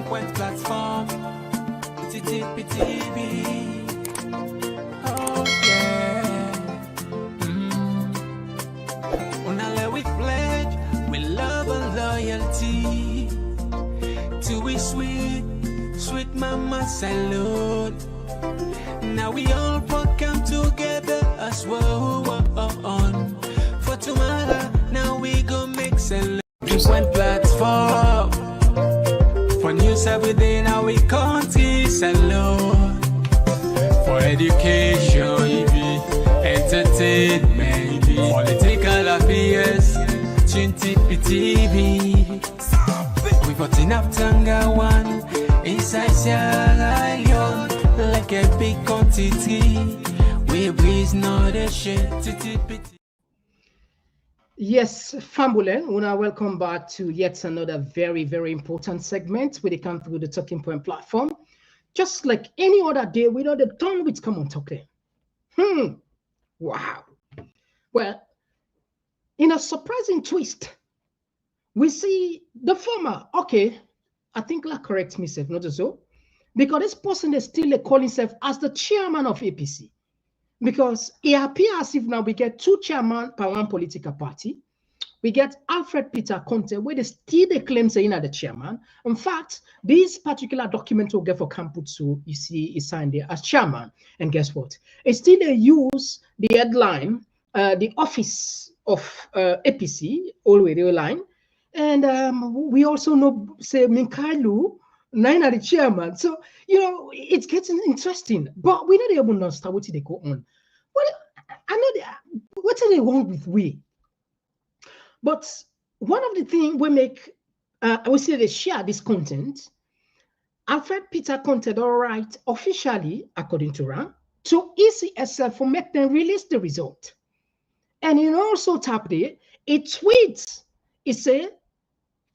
point platform. TTPTV. Oh yeah. Unale we pledge with love and loyalty to we sweet, sweet mama salute. Now we all come together as one. For tomorrow, now we go make salute. One platform for news every day. Now we country salute. For education, entertainment, political affairs, TTPTV. We got enough Tanga one inside Sierra Leone, like a big quantity. We breeze not a shit. Yes, Fambulen, Una, welcome back to yet another very, very important segment where they come through the Talking Point platform. Just like any other day, we know the done with Komon-Tok. Wow. Well, in a surprising twist, we see the former, okay, I think that corrects myself, not so, because this person is still calling himself as the chairman of APC. Because it appears as if now we get two chairmen per one political party. We get Alfred Peter Conteh, where they still they claim saying are the chairman. In fact, this particular document will get for Camputsu, you see, is signed there as chairman. And guess what? It's still they use the headline, the office of APC, all the way the line. And we also know, say, Minkailu, nine are the chairman. So, you know, it's getting interesting. But we not able to understand what they go on. Well, I know what are they wrong with we? But one of the things we make, I would say they share this content. Alfred Peter Conteh, all right, officially, according to Ram, to ECSL for make them release the result. And you also tap there, it tweets, it says,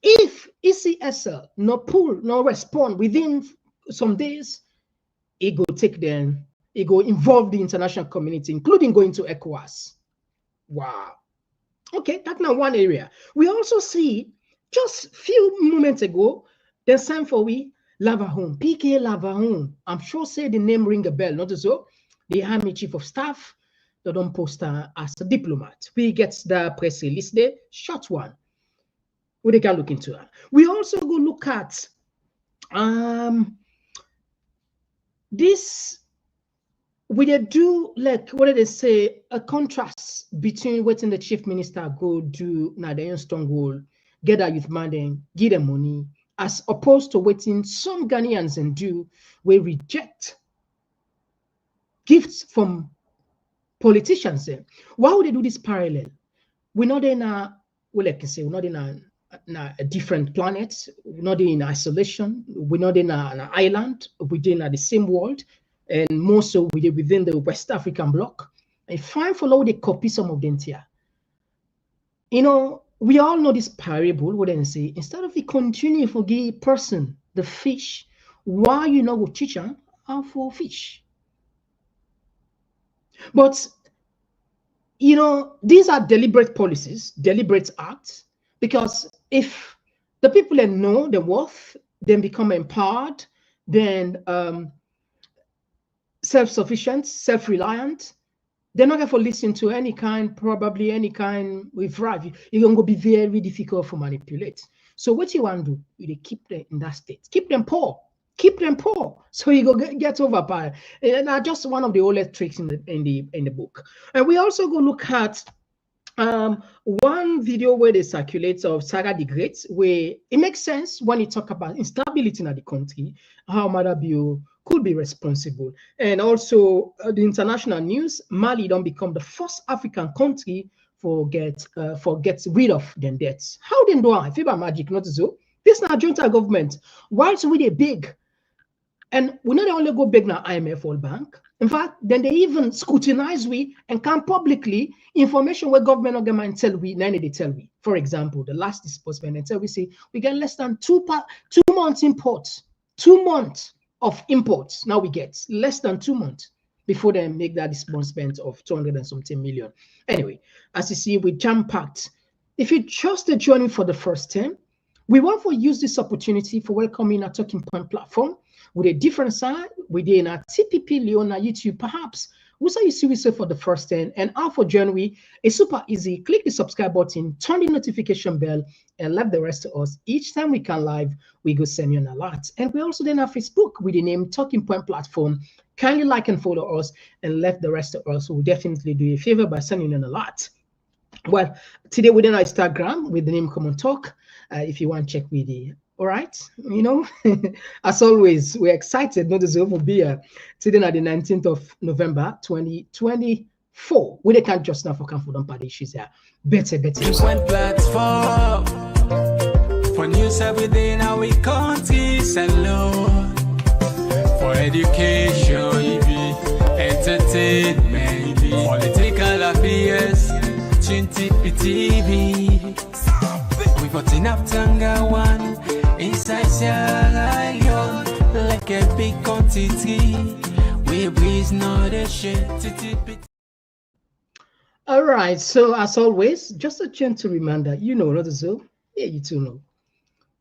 if ECSL no pull, no respond within some days, it go take them, it go involve the international community, including going to Ecowas. Wow. Okay, that's now one area. We also see just few moments ago, the sign for we Lavahon, PK Lavahon. I'm sure say the name ring a bell, not so. The Army Chief of Staff, they don't post her as a diplomat. We get the press release there, short one. We can look into that. We also go look at this. We do like what did they say? A contrast between waiting the chief minister go do now the Stone goal, get a youth man, give them money, as opposed to waiting some Ghanaians and do we reject gifts from politicians. Why would they do this parallel? We're not in a well, like I say, we're not in a different planet. We're not in isolation. We're not in an island. We're in the same world, and more so within the West African bloc. And fine for how they copy some of them here. You know, we all know this parable. What they say, instead of the continue for the person the fish, why you know what teach them how for fish? But you know, these are deliberate policies, deliberate acts, because if the people that know the worth, then become empowered, then self-sufficient, self-reliant, they're not going to listen to any kind, probably any kind with right. You're going to be very difficult to manipulate. So what you want to do, you keep them in that state, keep them poor. Keep them poor, so you go get over power. And just one of the oldest tricks in the book. And we also go look at one video where they circulate of Sarah the Great, where it makes sense when you talk about instability in the country, how Madabio could be responsible. And also the international news, Mali don't become the first African country for get rid of them debts. How then do I? Fever magic, not so. This is not junta government. Whilst we they big. And we not only go big now IMF World Bank. In fact, then they even scrutinize we and come publicly information where government organization tell we, then they tell we. For example, the last disbursement and tell we say we get less than 2 months imports, 2 months of imports. Now we get less than 2 months before they make that disbursement of 200 and something million. Anyway, as you see, we jam packed. If you trust the journey for the first time, We want to use this opportunity for welcoming our Talking Point platform with a different side within our TPP Leona YouTube, perhaps. We say you see we say for the first 10 and out for January. It's super easy. Click the subscribe button, turn the notification bell, and let the rest of us. Each time we can live, we go send you an alert. And we also then have Facebook with the name Talking Point Platform. Kindly like and follow us, and let the rest of us. Will definitely do you a favor by sending an alert. Well, today we're on Instagram with the name Komon-Tok. If you want to check with the all right, as always, we're excited. Not as will be here today on the 19th of November 2024. We can't just now for Camford Party issues here. Better. One platform for news every day now we countries and law. For education, entertainment, political affairs, TV. We got enough Tanga one inside Sierra Leone, like a big quantity. We breeze not a shit. All right, so as always, just a gentle reminder, not so. Yeah, you too know.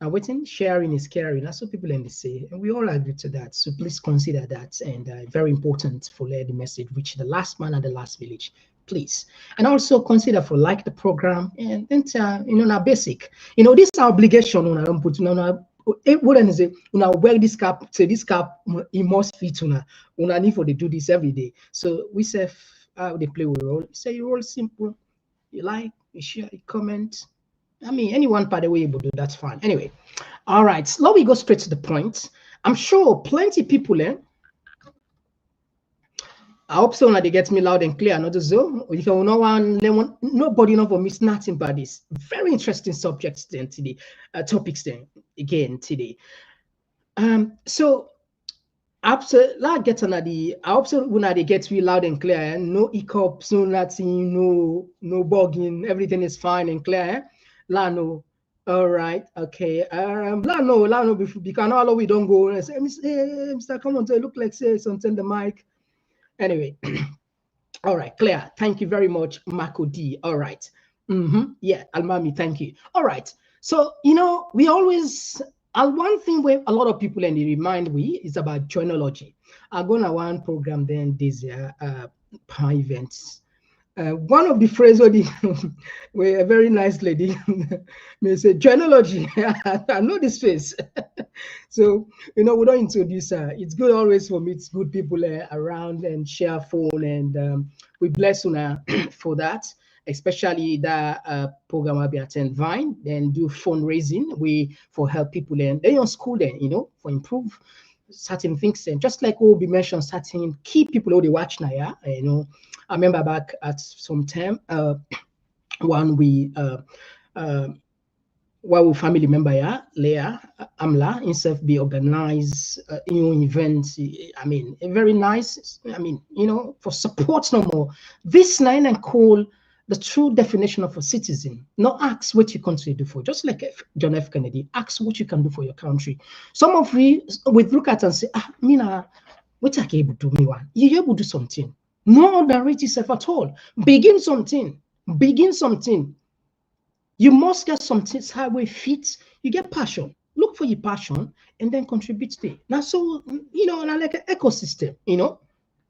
And waiting, sharing is caring. That's what people say, and we all agree to that. So please consider that, and very important for let the message reach the last man and the last village, please. And also consider for like the program and now basic. This obligation on our put what is it? Wear this cap. Say this cap, it must fit una need for they do this every day. So we say how they play with role. Say you roll simple. You like, you share, you comment. I mean, any one part of the way you do, that's fine. Anyway, all right. Now we go straight to the point. I'm sure plenty people I hope so that they get me loud and clear. Not so. If you know one, nobody know for miss nothing about this. Very interesting subjects then today, topics then again today. So absolutely, I get another. I hope so when they get me loud and clear. No hiccups, no nothing, no bugging. Everything is fine and clear. Lano, all right, okay. Lano, because all we don't go and say, Mr. Come on, look like say something the mic. Anyway, all right, clear. Thank you very much, Marco D. All right. Yeah, Almami, thank you. All right. So, we always, one thing where a lot of people and they remind we is about journalogy. I'm going to one program then this year, events. One of the phrases where a very nice lady may say, journalogy. I know this face. So, we don't introduce her. It's good always for me. It's good people around and share phone. And we bless Una for that, especially that program will be attend Vine, then do fundraising for help people. And they on school then, for improve certain things. And just like we mentioned, certain key people who they watch now, yeah, I remember back at some time, one we family member, yeah, Leah Amla himself be organized events. I mean, a very nice. I mean, for support no more. This nine and call the true definition of a citizen. Not ask what your country do for. Just like John F. Kennedy, ask what you can do for your country. Some of we would look at and say, Mina, what are you able to do? Me one, you able to do something. No underrate yourself at all. Begin something. You must get something highway fit. You get passion. Look for your passion and then contribute to it. Now, so, like an ecosystem,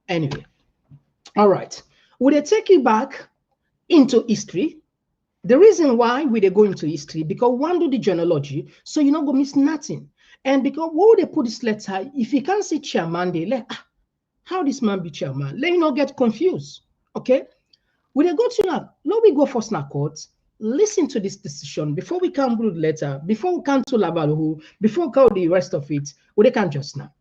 Anyway, all right. Would they take you back into history? The reason why we they go into history, because one do the genealogy, so you not go miss nothing. And because what would they put this letter? If you can't say chairman, they like, how this man be chairman? Let you not get confused. Okay. We they go to now. Now we go first now court. Listen to this decision before we come to the letter, before we come to Lavalhu, before we call the rest of it. We they can just now.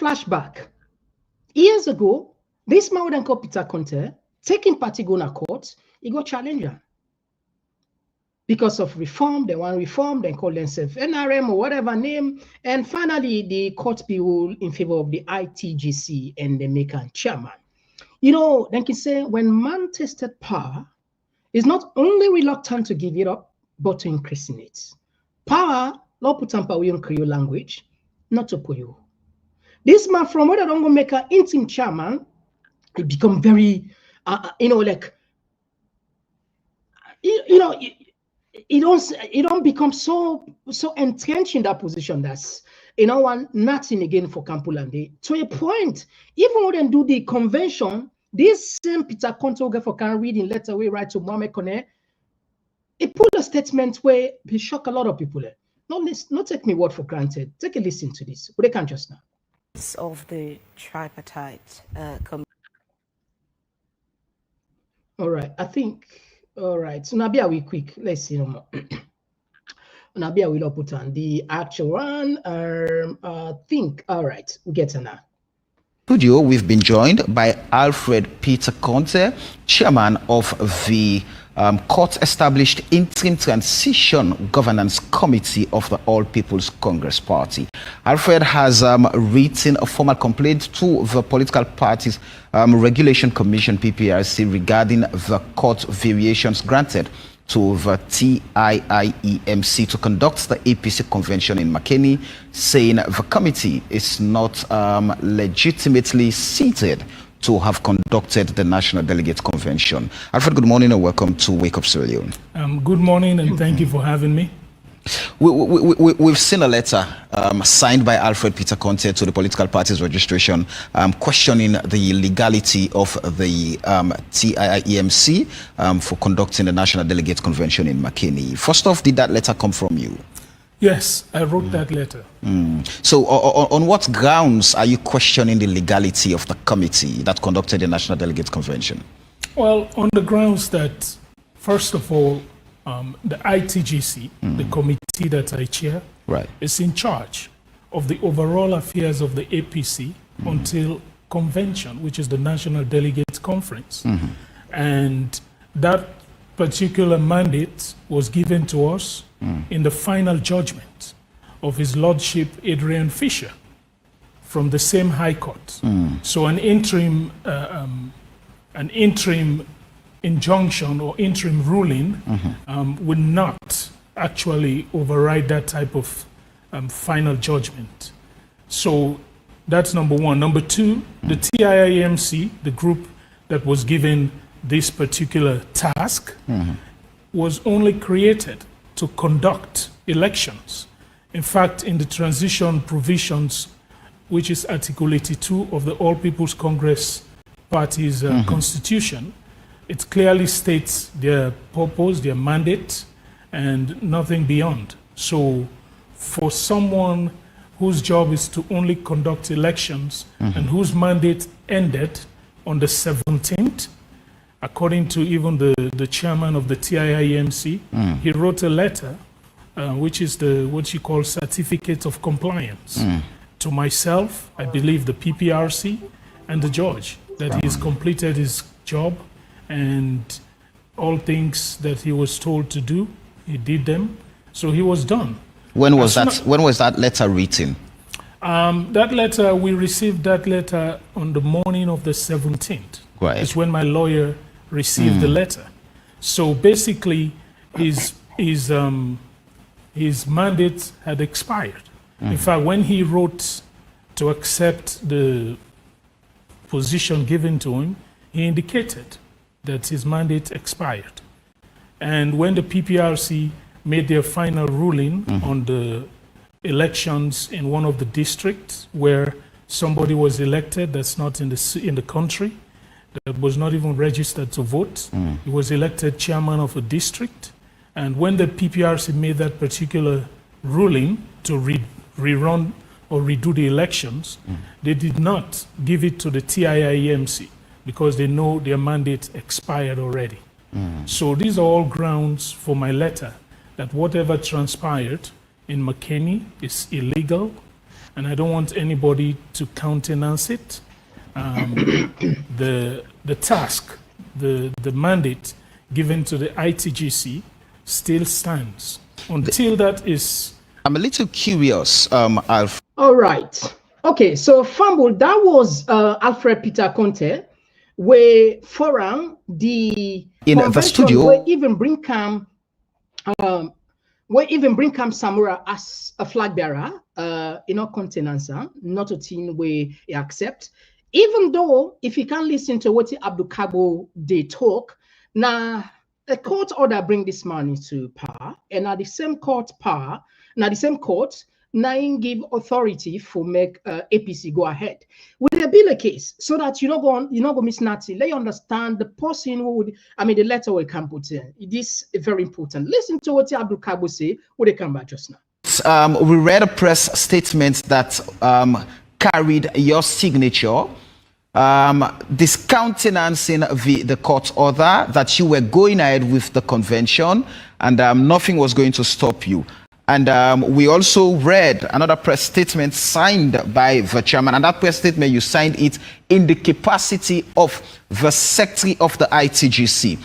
flashback. Years ago, this man would call Peter Conteh, taking party go to court, he go challenge her. Because of reform, they want reform, then call themselves NRM or whatever name. And finally, the court be ruled in favor of the ITGC and they make a chairman. You know, then can say when man tasted power, is not only reluctant to give it up, but to increasing it. Power, law put on power in Creole language, not to put you. This man from where they don't go make an interim chairman, it become very, like, it don't become so entrenched in that position that's nothing again for Kampulande. To a point, even when they do the convention, this same Peter Conteh for can read in letter we write to Mohamed Konneh, it put a statement where he shocked a lot of people. Not take me word for granted. Take a listen to this. But they can just now. Of the tripartite committee. All right, I think. All right, so Nabia, we quick. Let's see no more. Nabia will put on the actual one. Think. All right, we get to now. Studio, we've been joined by Alfred Peter Conteh, chairman of the court-established Interim Transition Governance Committee of the All People's Congress Party. Alfred has written a formal complaint to the Political Parties Regulation Commission, PPRC, regarding the court variations granted to the TIIEMC to conduct the APC convention in Makeni, saying the committee is not legitimately seated to have conducted the National Delegates Convention. Alfred, good morning and welcome to Wake Up Sierra Leone. Good morning and thank you for having me. We've seen a letter signed by Alfred Peter Conteh to the political parties registration questioning the legality of the TIIEMC for conducting the National Delegates Convention in Makeni. First off, did that letter come from you? Yes, I wrote that letter. So on what grounds are you questioning the legality of the committee that conducted the National Delegates Convention? Well, on the grounds that, first of all, the ITGC, the committee that I chair, is in charge of the overall affairs of the APC until convention, which is the National Delegates Conference. And that particular mandate was given to us in the final judgment of His Lordship Adrian Fisher from the same High Court. So an interim injunction or interim ruling would not actually override that type of final judgment. So that's number one. Number two, the TIIEMC, the group that was given this particular task, was only created to conduct elections. In fact, in the transition provisions, which is Article 82 of the All People's Congress Party's constitution, it clearly states their purpose, their mandate, and nothing beyond. So for someone whose job is to only conduct elections and whose mandate ended on the 17th, according to even the chairman of the TIIEMC, he wrote a letter, which is what you call certificate of compliance, to myself, I believe the PPRC, and the judge, that he has completed his job and all things that he was told to do, he did them. So he was done. When was that letter written? That letter, we received that letter on the morning of the 17th. Right. It's when my lawyer received the letter. So basically, his mandate had expired. In fact, when he wrote to accept the position given to him, he indicated that his mandate expired. And when the PPRC made their final ruling on the elections in one of the districts where somebody was elected that's not in the country, that was not even registered to vote. He was elected chairman of a district. And when the PPRC made that particular ruling to rerun or redo the elections, they did not give it to the TIIEMC because they know their mandate expired already. So these are all grounds for my letter, that whatever transpired in Makeni is illegal and I don't want anybody to countenance it. The task, the mandate given to the ITGC still stands until that is. I'm a little curious, Alfred. All right. Okay, so Fumble, that was Alfred Peter Conteh, where forum the in the studio, where even bring Samura as a flag bearer, countenance, not a team where he accept. Even though if you can listen to what Abdul Kabo they talk, now the court order bring this man into power, and at the same court power, now the same court now give authority for make APC go ahead. Would there be a case so that you not go miss nothing? Let you understand the person who would, the letter will come put in. This is very important. Listen to what Abdul Kabo say when they come back just now. We read a press statement that carried your signature, discountenancing the court order, that you were going ahead with the convention and nothing was going to stop you. And we also read another press statement signed by the chairman, and that press statement, you signed it in the capacity of the secretary of the ITGC.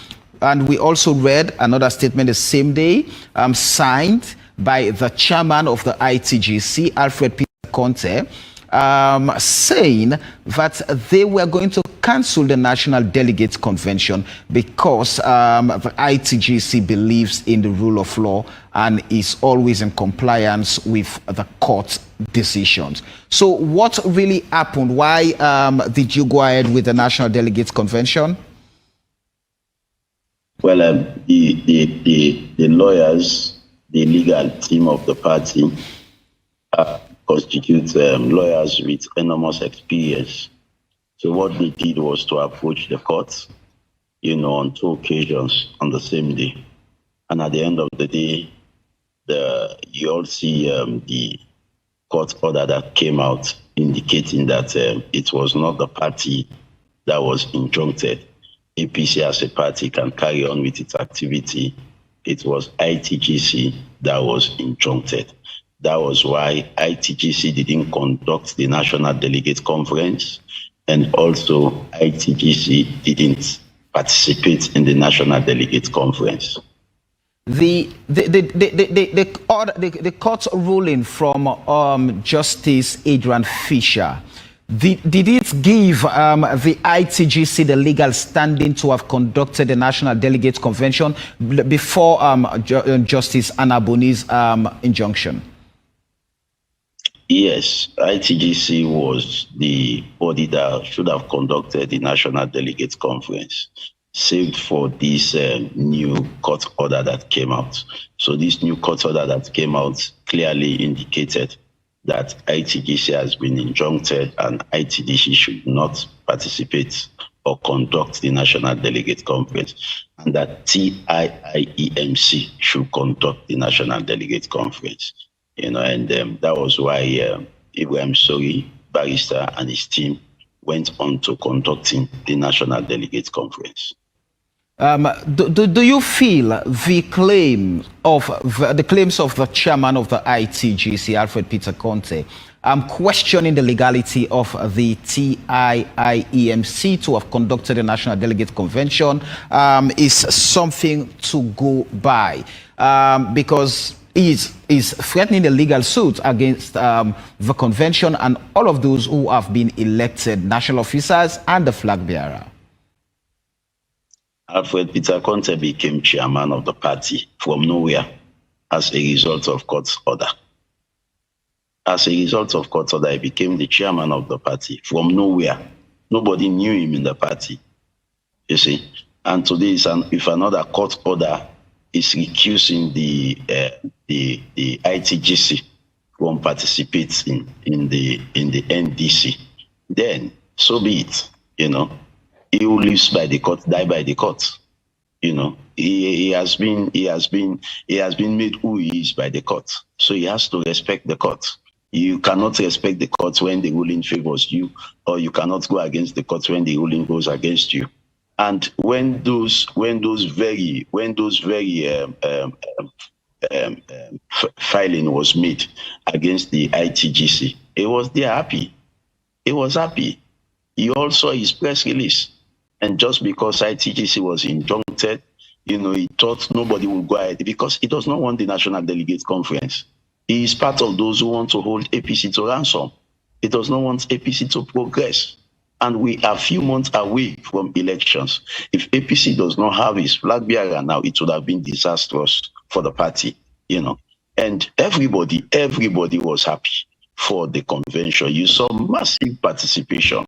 And we also read another statement the same day, signed by the chairman of the ITGC, Alfred Peter Conteh, saying that they were going to cancel the National Delegates Convention because the ITGC believes in the rule of law and is always in compliance with the court decisions. So what really happened? Why did you go ahead with the National Delegates Convention? Well, the lawyers, the legal team of the party, constitute lawyers with enormous experience. So what they did was to approach the court, on 2 occasions on the same day. And at the end of the day, you all see the court order that came out indicating that it was not the party that was injuncted. APC as a party can carry on with its activity. It was ITGC that was injuncted. That was why ITGC didn't conduct the National Delegate Conference, and also ITGC didn't participate in the National Delegate Conference. The court ruling from Justice Adrian Fisher, did it give the ITGC the legal standing to have conducted the National Delegates Convention before Justice Anaboni's injunction? Yes, ITGC was the body that should have conducted the National Delegates Conference, save for this new court order that came out. So this new court order that came out clearly indicated that ITGC has been injuncted and ITGC should not participate or conduct the National Delegate Conference, and that TIIEMC should conduct the National Delegate Conference. And that was why Ibrahim Sori, barrister, and his team went on to conducting the National Delegate Conference. Do you feel the claims of the chairman of the ITGC, Alfred Peter Conteh, questioning the legality of the TIIEMC to have conducted the National Delegate Convention is something to go by because is threatening a legal suit against the convention and all of those who have been elected national officers and the flag bearer? Alfred Peter Conteh became chairman of the party from nowhere as a result of court order. As a result of court order, he became the chairman of the party from nowhere. Nobody knew him in the party, you see. And today, if another court order is recusing the ITGC from participating in the NDC, then so be it, He who lives by the court, die by the court. He has been made who he is by the court. So he has to respect the court. You cannot respect the court when the ruling favors you, or you cannot go against the court when the ruling goes against you. And when those very filing was made against the ITGC, He was there happy. He was happy. He all saw his press release. And just because ITGC was injuncted, he thought nobody would go ahead because he does not want the National Delegate Conference. He is part of those who want to hold APC to ransom. He does not want APC to progress. And we are a few months away from elections. If APC does not have his flag bearer now, it would have been disastrous for the party, And everybody was happy for the convention. You saw massive participation.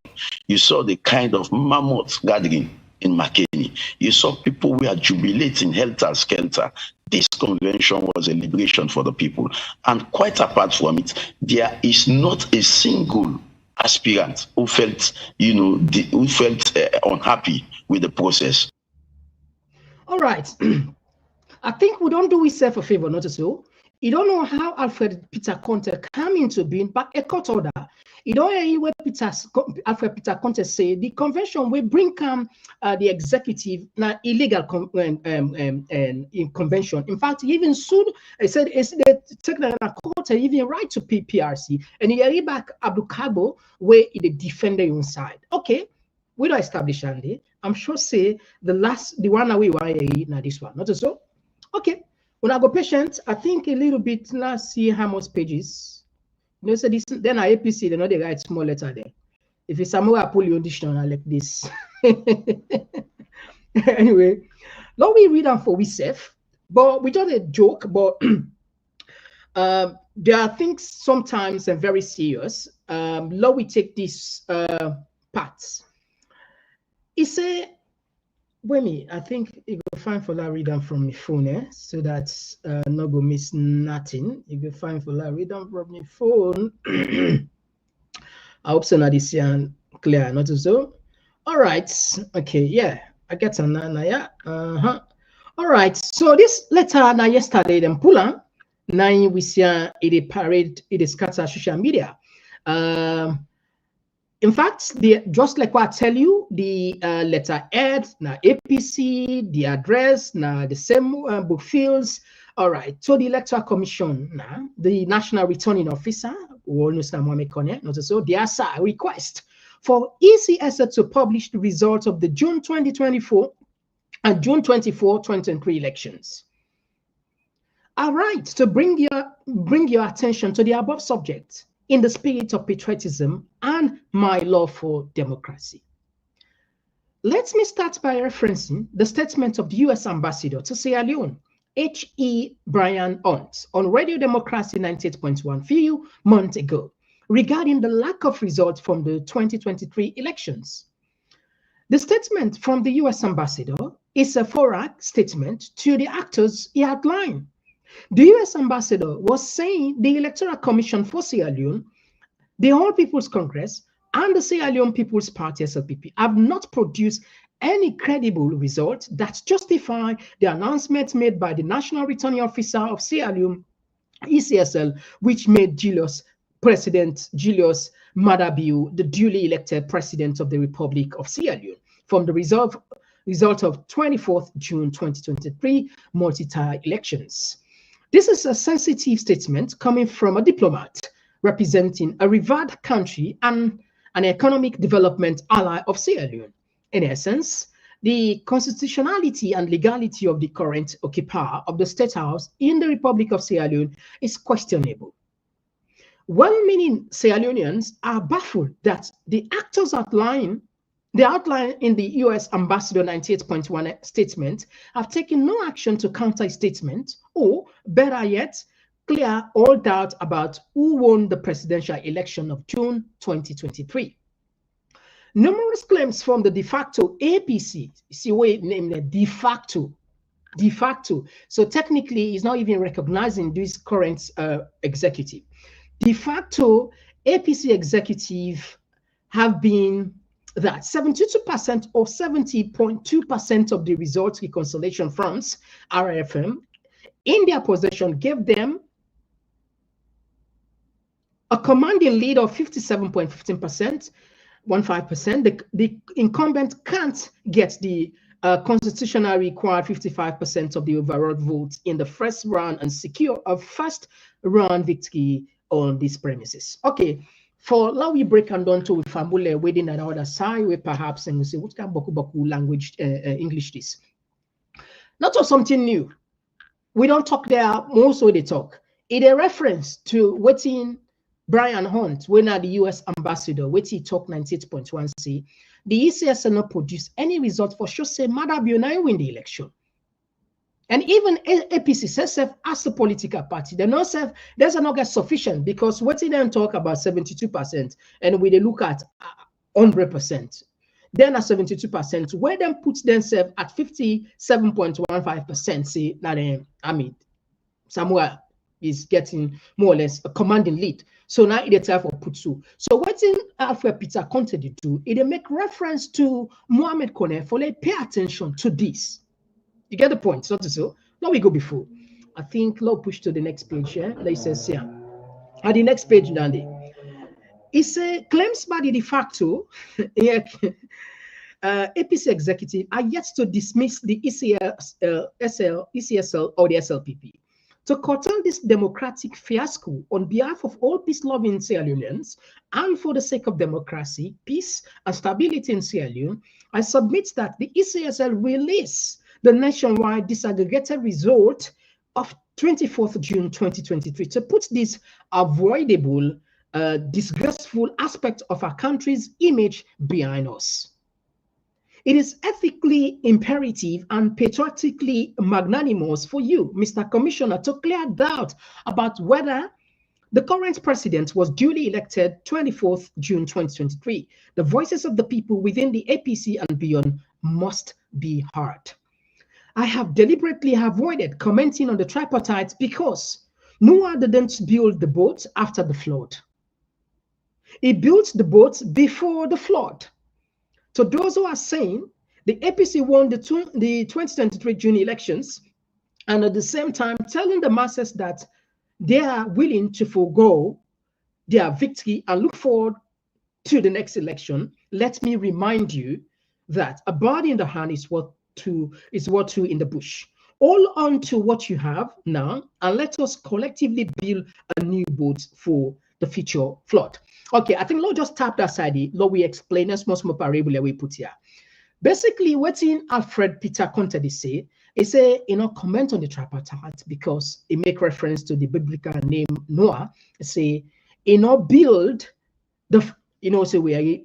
You saw the kind of mammoth gathering in McKinney. You saw people who are jubilating helter-skelter. This convention was a liberation for the people. And quite apart from it, there is not a single aspirant who felt, unhappy with the process. All right. I think we don't do ourselves a favor, not so. You don't know how Alfred Peter Conteh came into being, but a court order. You don't hear what Alfred Peter Conteh say. The convention will bring the executive now illegal in convention. In fact, he even sued. He said it's the technical court even right to PRC. And he hear back Abdul Kabo where he defend their own side. Okay, we don't establish Andy. I'm sure say the one away now this one, not so. Okay. When I go patient, I think a little bit. Let's see how much pages. So this then I APC, they know they write small letter there. If it's somewhere I pull your dictionary like this. Anyway, now we read them for we safe, but we just a joke. But there are things sometimes and very serious. Now we take this parts. It's a I think you go find for that read them from my phone, so that not go miss nothing. You go find for that read them from my phone. I hope so now this year clear, not so. All right, okay, yeah, I get an yeah. All right, so this letter now yesterday them pull on. Now we see it parade, it is scatter social media. In fact, just like what I tell you, the letter head, now APC, the address, now the same book fields. All right, so the Electoral Commission, now the National Returning Officer, who all knows Mohamed Konneh, not so, they ask a request for ECS to publish the results of the June 2024 and June 24, 2023 elections. All right, to bring your attention to the above subject, in the spirit of patriotism and my love for democracy. Let me start by referencing the statement of the U.S. Ambassador to Sierra Leone, H.E. Brian Hunt, on Radio Democracy 98.1 few months ago, regarding the lack of results from the 2023 elections. The statement from the U.S. Ambassador is a forward statement to the actors he outlined. The U.S. Ambassador was saying the Electoral Commission for Sierra Leone, the All People's Congress, and the Sierra Leone People's Party, SLPP, have not produced any credible results that justify the announcement made by the National Returning Officer of Sierra Leone, ECSL, which made President Julius Maada the duly elected President of the Republic of Sierra Leone from the result of 24th June 2023 multi-tier elections. This is a sensitive statement coming from a diplomat representing a revered country and an economic development ally of Sierra Leone. In essence, the constitutionality and legality of the current occupier of the State House in the Republic of Sierra Leone is questionable. Well-meaning Sierra Leoneans are baffled that the actors outlined in the U.S. Ambassador 98.1 statement have taken no action to counter his statement, or better yet, clear all doubt about who won the presidential election of June 2023. Numerous claims from the de facto APC, see what it named de facto. So technically, he's not even recognizing this current executive. De facto APC executive have been that 72% or 70.2% of the results reconciliation funds, RFM, in their possession gave them a commanding lead of 57.15%, 15%. The incumbent can't get the constitutionally required 55% of the overall votes in the first round and secure a first round victory on these premises. Okay, for now we break and down to Famule waiting at the other side, where perhaps and we say what kind of Boku language English this. Not of something new. We don't talk there, most of they talk. It a reference to waiting Brian Hunt, when at the US ambassador, which he talk 98.1 C, the ECS not produce any result for sure say Madabio win the election. And even APC says as a political party, they not say there's not get sufficient because what they then talk about 72%, and we they look at 100%, then at 72%, where them puts themselves at 57.15%. See that I mean, somewhere is getting more or less a commanding lead. So now it's time for Putsu. So what in Alfred Peter Conteh do? It make reference to Mohamed Konneh for like pay attention to this. You get the point, so to so. Now we go before. I think let's push to the next page here. They says here. At the next page, Dandy. It says claims by the de facto APC executive are yet to dismiss the ECSL or the SLPP. To curtail this democratic fiasco on behalf of all peace-loving Sierra Leoneans and for the sake of democracy, peace, and stability in Sierra Leone, I submit that the ECSL release the nationwide disaggregated result of 24th June 2023 to put this avoidable, disgraceful aspect of our country's image behind us. It is ethically imperative and patriotically magnanimous for you, Mr. Commissioner, to clear doubt about whether the current president was duly elected 24th June 2023. The voices of the people within the APC and beyond must be heard. I have deliberately avoided commenting on the tripartite because Noah didn't build the boat after the flood. He built the boat before the flood. So those who are saying the APC won the 2023 June elections and at the same time telling the masses that they are willing to forego their victory and look forward to the next election, let me remind you that a bird in the hand is worth two in the bush. Hold on to what you have now and let us collectively build a new boat for the future flood. Okay, I think Lord just tap that side. Lord, we explain as much more parable we put here. Basically, what's in Alfred Peter Conteh say is a comment on the tripartite because it make reference to the biblical name Noah. Say build the say we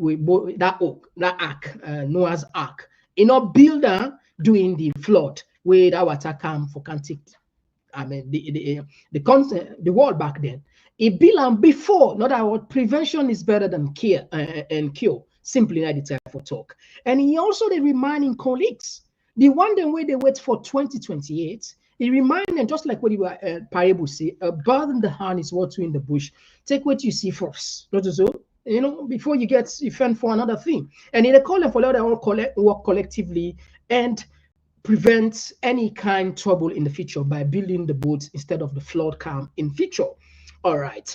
that ark, Noah's ark. Builder doing the flood where that water come for cantic. I mean the world back then. It belonged before, not that prevention is better than cure and cure. Simply not the time for talk. And he also the reminding colleagues, the one day where they wait for 2028. He reminded them just like what you were parable say, a bird in the hand is what you in the bush. Take what you see first, not so. Before you fend for another thing. And they call them for let them work collectively and prevent any kind of trouble in the future by building the boats instead of the flood come in future. All right.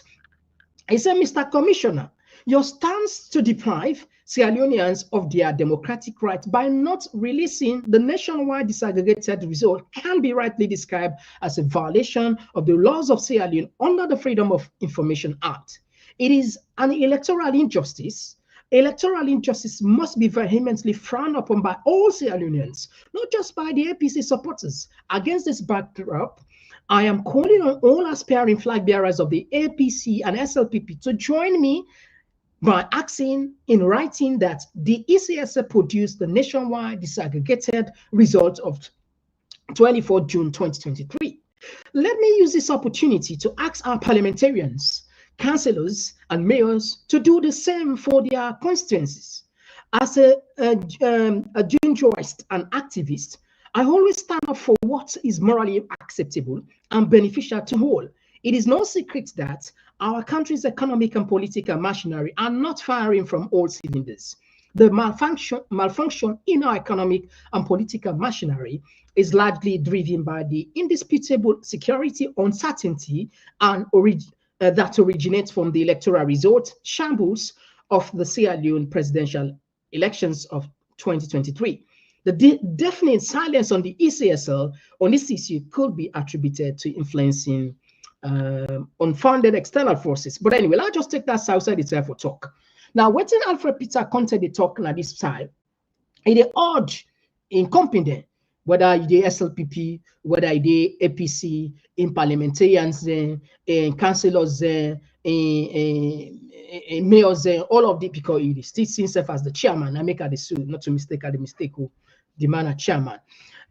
He said, Mr. Commissioner, your stance to deprive Sierra Leoneans of their democratic rights by not releasing the nationwide disaggregated result can be rightly described as a violation of the laws of Sierra Leone under the Freedom of Information Act. It is an electoral injustice. Electoral injustice must be vehemently frowned upon by all Sierra Leoneans, not just by the APC supporters. Against this backdrop, I am calling on all aspiring flag bearers of the APC and SLPP to join me by asking in writing that the ECSL produce the nationwide disaggregated result of 24 June 2023. Let me use this opportunity to ask our parliamentarians, councillors, and mayors to do the same for their constituencies. As a jurist and activist, I always stand up for what is morally acceptable and beneficial to all. It is no secret that our country's economic and political machinery are not firing from all cylinders. The malfunction in our economic and political machinery is largely driven by the indisputable security uncertainty and that originates from the electoral result shambles of the Sierra Leone presidential elections of 2023. The definite silence on the ECSL on this issue could be attributed to influencing unfounded external forces. But anyway, I'll just take that outside itself for talk. Now, when Alfred Peter Conteh they talk at this time, it urge incompetent, whether the SLPP, whether the APC, in parliamentarians, in councillors, in mayors, all of the, because he states himself as the chairman. I make a decision, not to mistake the mistake who demand a chairman.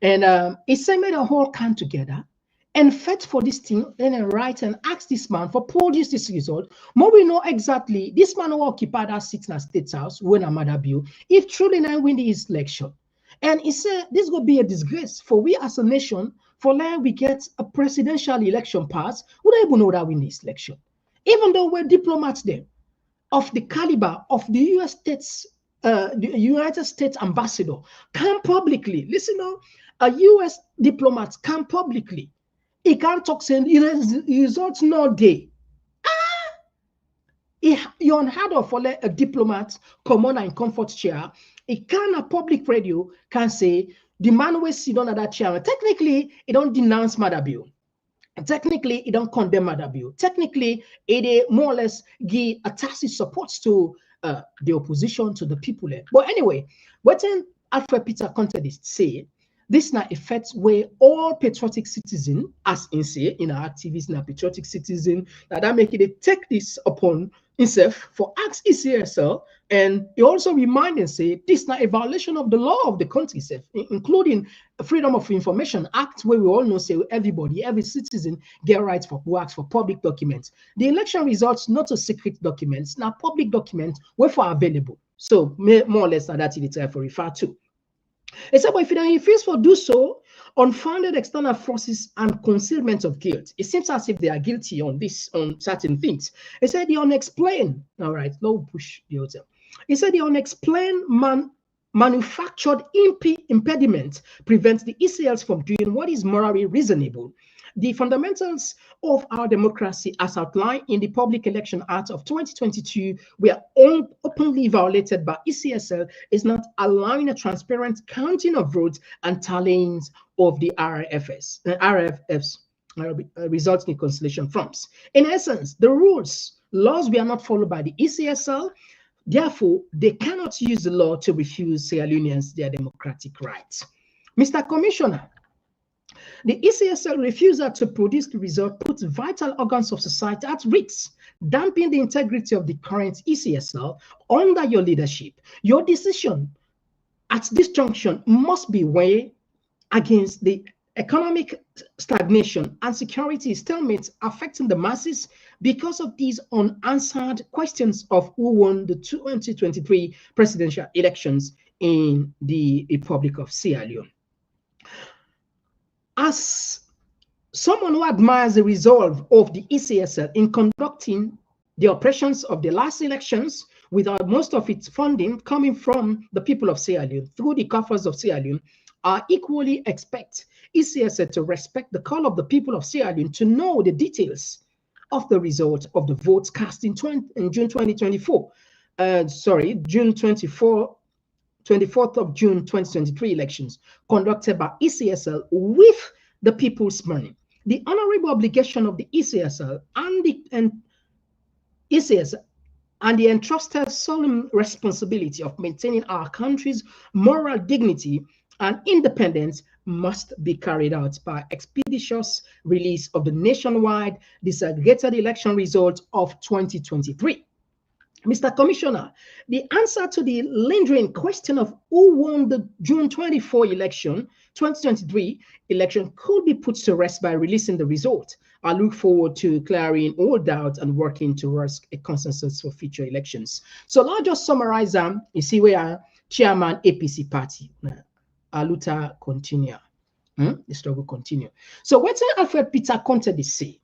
And he said, made a whole can together and fed for this thing, then write and ask this man for produce this result. More we know exactly this man who occupied that seat in a state house when a mother bill, if truly I win this election. And he said this will be a disgrace for we as a nation, for like we get a presidential election pass, we don't even know that win this election. Even though we're diplomats there of the caliber of the US States, the United States ambassador can publicly, listen now, a US diplomat can publicly, he can't talk saying results no day. You're unheard of for a diplomat, commoner in comfort chair. He can a public radio can say the man will sit on that chair. Technically, he don't denounce Mother Bill. Technically, he don't condemn Mother Bill. Technically, it more or less give a tacit support to the opposition, to the people there. But anyway, what Alfred Peter Conteh say, this now affects where all patriotic citizens, as in say, in our activists, now patriotic citizen, that make it take this upon himself for acts ECSL, and he also remind and say this now a violation of the law of the country itself, including Freedom of Information Act, where we all know say everybody, every citizen get rights for who asks for public documents. The election results not a secret documents, now public documents were for available. So more or less that it is for refer to. Except if he refuse to do so, unfounded external forces and concealment of guilt. It seems as if they are guilty on this, on certain things. He said the unexplained, all right, no push the hotel. He said the unexplained manufactured impediment prevents the ECLs from doing what is morally reasonable. The fundamentals of our democracy, as outlined in the Public Election Act of 2022, were openly violated by ECSL, is not allowing a transparent counting of votes and tallies of the RFFs resulting in conciliation forms. In essence, the laws were not followed by the ECSL. Therefore, they cannot use the law to refuse Sierra Leoneans their democratic rights. Mr. Commissioner, the ECSL refusal to produce the result puts vital organs of society at risk, damping the integrity of the current ECSL under your leadership. Your decision at this junction must be weighed against the economic stagnation and security stalemates affecting the masses because of these unanswered questions of who won the 2023 presidential elections in the Republic of Sierra Leone. As someone who admires the resolve of the ECSL in conducting the operations of the last elections, without most of its funding coming from the people of Sierra Leone through the coffers of Sierra Leone, I equally expect ECSL to respect the call of the people of Sierra Leone to know the details of the result of the votes cast in June 2024. June 24th of June 2023 elections conducted by ECSL with the people's money. The honorable obligation of the ECSL and the entrusted solemn responsibility of maintaining our country's moral dignity and independence must be carried out by expeditious release of the nationwide disaggregated election results of 2023. Mr. Commissioner, the answer to the lingering question of who won the June 2023 election could be put to rest by releasing the result. I look forward to clearing all doubts and working towards a consensus for future elections. So I'll just summarize them. You see where chairman APC party, Aluta continue. The struggle continue. So what Alfred Peter Conteh say?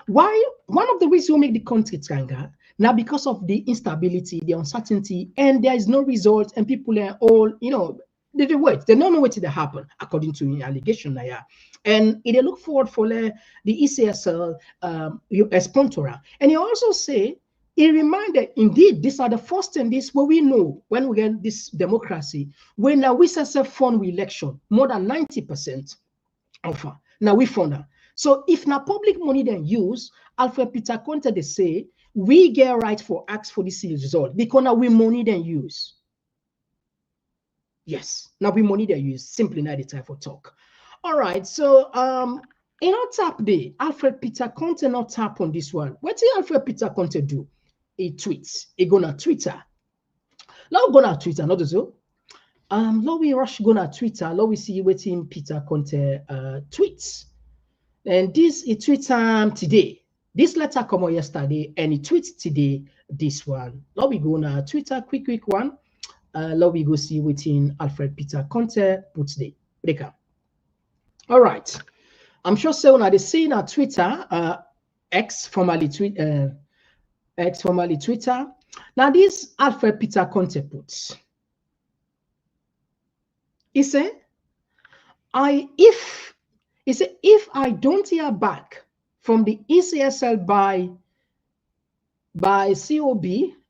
Why one of the reasons we make the country stronger now because of the instability, the uncertainty, and there is no result, and people are all, they wait. They don't know what will happen according to the allegation there. And they look forward for the ECSL sponsor. And he also say, he reminded, indeed, these are the first and this what we know when we get this democracy, when now we fund election, more than 90% of now we fund her. So if na public money then use, Alfred Peter Conteh they say we get right for ask for this result because now we money then use. Yes, now we money they use. Simply not the time for talk. All right, so in our tap day, Alfred Peter Conteh not tap on this one. What did Alfred Peter Conteh do? He tweets. He go na Twitter. Now go na Twitter, not so. Now we rush go na Twitter. Now we see waiting Peter Conteh tweets. And this he tweet today. This letter come on yesterday, and he tweets today this one. Now we go na Twitter, quick one. Now we go see waiting Alfred Peter Conteh puts the breaker. All right. I'm sure so now they see na Twitter, X formerly Twitter. Now this Alfred Peter Conteh puts. He said, if I don't hear back from the ECSL by COB,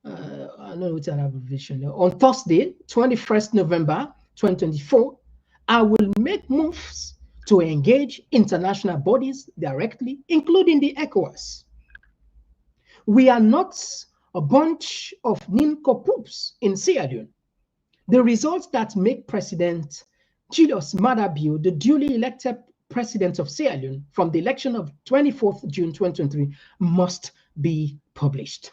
I don't know what an abbreviation on Thursday, 21st November 2024, I will make moves to engage international bodies directly, including the Ecowas. We are not a bunch of nincompoops in Sierra Leone. The results that make President Julius Maada Bio the duly elected president of Sierra Leone from the election of 24th June 2023 must be published.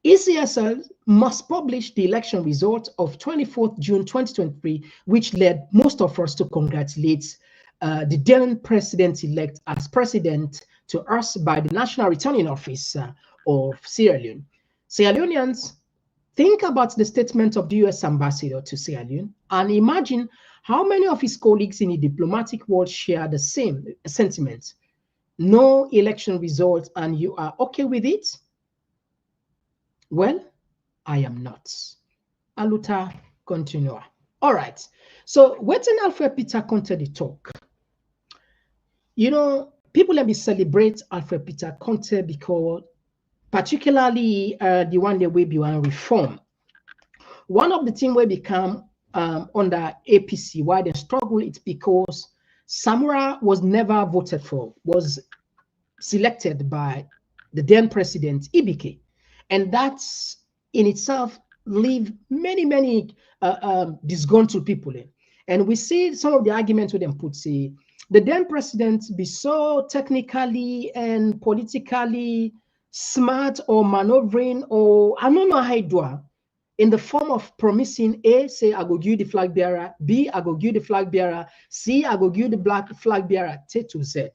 ECSL must publish the election result of 24th June 2023, which led most of us to congratulate the then president-elect as president to us by the National Returning Office of Sierra Leone. Sierra Leoneans, think about the statement of the U.S. ambassador to Sierra Leone and imagine how many of his colleagues in the diplomatic world share the same sentiment. No election result and you are okay with it? Well, I am not. Aluta continua. All right. So waiting Alfred Peter Conteh the talk. You know, people let me celebrate Alfred Peter Conteh because particularly the one that will be on reform. One of the things we become under APC, why they struggle, it's because Samura was never voted for, was selected by the then president, Ibike. And that's in itself leave many disgruntled people in. And we see some of the arguments with them put, say, the then president be so technically and politically smart or maneuvering, or I don't know how he do, in the form of promising A, say, I go give the flag bearer, B, I go give the flag bearer, C, I go give the black flag bearer, T to Z.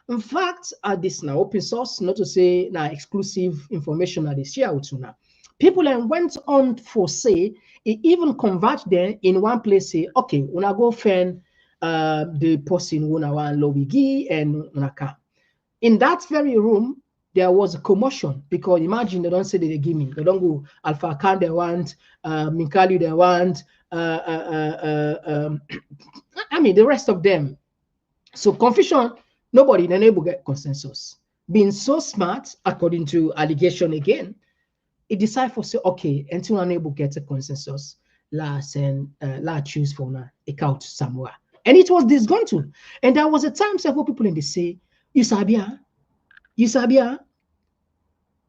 In fact, this now open source, not to say now exclusive information that they share with you now. People then went on for say, it even convert them in one place, say, okay, when I go find the person when I want Lobigi and Naka. In that very room, there was a commotion because imagine they don't say that they give me. They don't go Alpha Khan they want, Minkali they want, I mean the rest of them. So confusion, nobody then able to get consensus. Being so smart, according to allegation again, it decided for say, okay, until unable to get a consensus, la choose for na account somewhere. And it was disgruntled. And there was a time several people in the say, you sabia,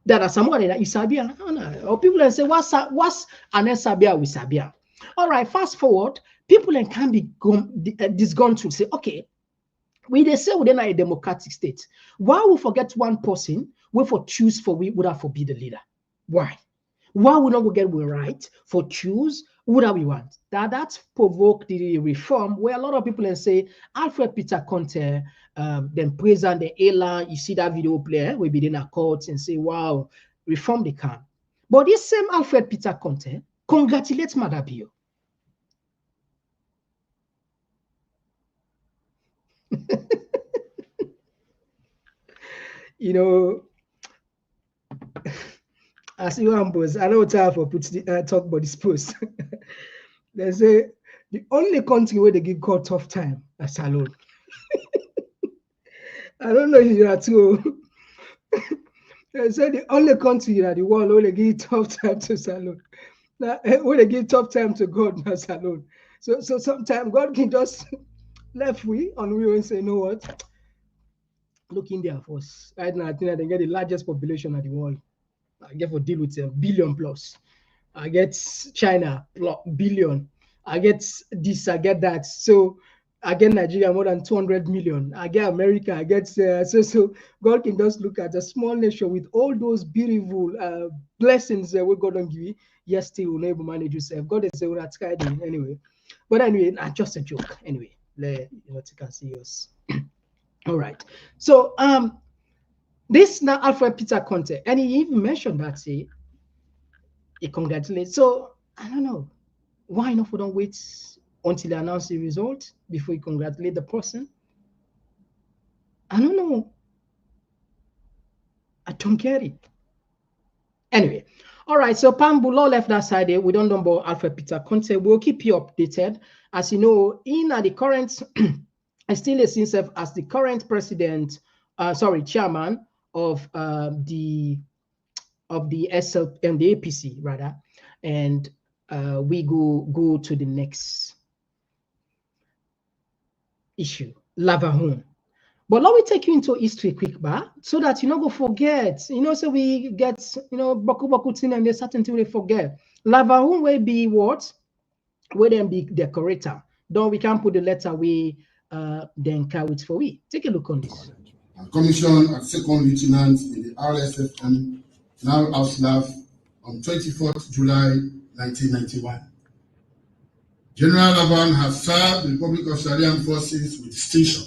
there are someone that you sabia. Or people that say, what's an sabia with sabia? All right, fast forward, people then can be disgruntled, say, okay, we they say within a democratic state, why we forget one person, we for choose for we would have for be the leader? Why? Why we not go get we right for choose who that we want? That's provoked the reform where a lot of people then say Alfred Peter Conteh, then present the Elan, you see that video player, we be in a court and say, wow, reform the can. But this same Alfred Peter Conteh congratulates Maada Bio. You know, as you ambos, I know it's time for talk about this post. They say the only country where they give God tough time is Salone. I don't know if you are too. They say the only country in the world where they give tough time to Salone. Now, when they give tough time to God, not Salone. So sometimes God can just left we on we and say, you know what? Look, India first. Right now, I think they get the largest population of the world. I get for deal with a billion plus. I get China billion. I get this, I get that. So I get Nigeria more than 200 million. I get America. I get so God can just look at a small nation with all those beautiful blessings that we God don't give you. Yes, still will able to manage yourself. God is saying that's kind of anyway. But anyway, just a joke. Anyway, take us serious. All right. So this now Alfred Peter Conteh, and he even mentioned that he congratulates. So I don't know. Why not we don't wait until they announce the result before you congratulate the person? I don't know. I don't get it. Anyway, all right. So Pambulo left that side. We don't know about Alfred Peter Conteh. We'll keep you updated. As you know, in the current, I still see himself as the current president, chairman of the SL and the APC rather, and we go to the next issue, Lavahun. But let me take you into history quick, so that you not go forget. So we get boku thing and there's certain thing we forget. Lavahun will be what? Will then be decorator. Though we can put the letter we then carry it for we. Take a look on this. Commissioned as second lieutenant in the RSFM, now Auslav, on 24th July 1991. General Lavan has served the Republic of Syrian forces with distinction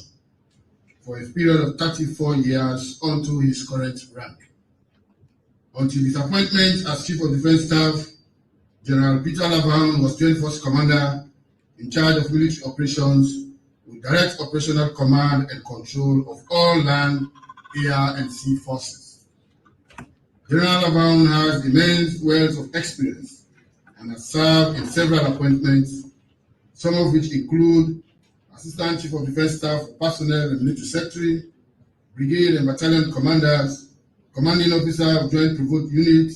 for a period of 34 years unto his current rank. Until his appointment as Chief of Defense Staff, General Peter Lavan was Joint Force Commander in charge of military operations with direct operational command and control of all land, air, and sea forces. General Lavan has immense wealth of experience and has served in several appointments, some of which include Assistant Chief of Defense Staff for Personnel and Military Secretary, Brigade and Battalion Commanders, Commanding Officer of Joint Provoked Unit,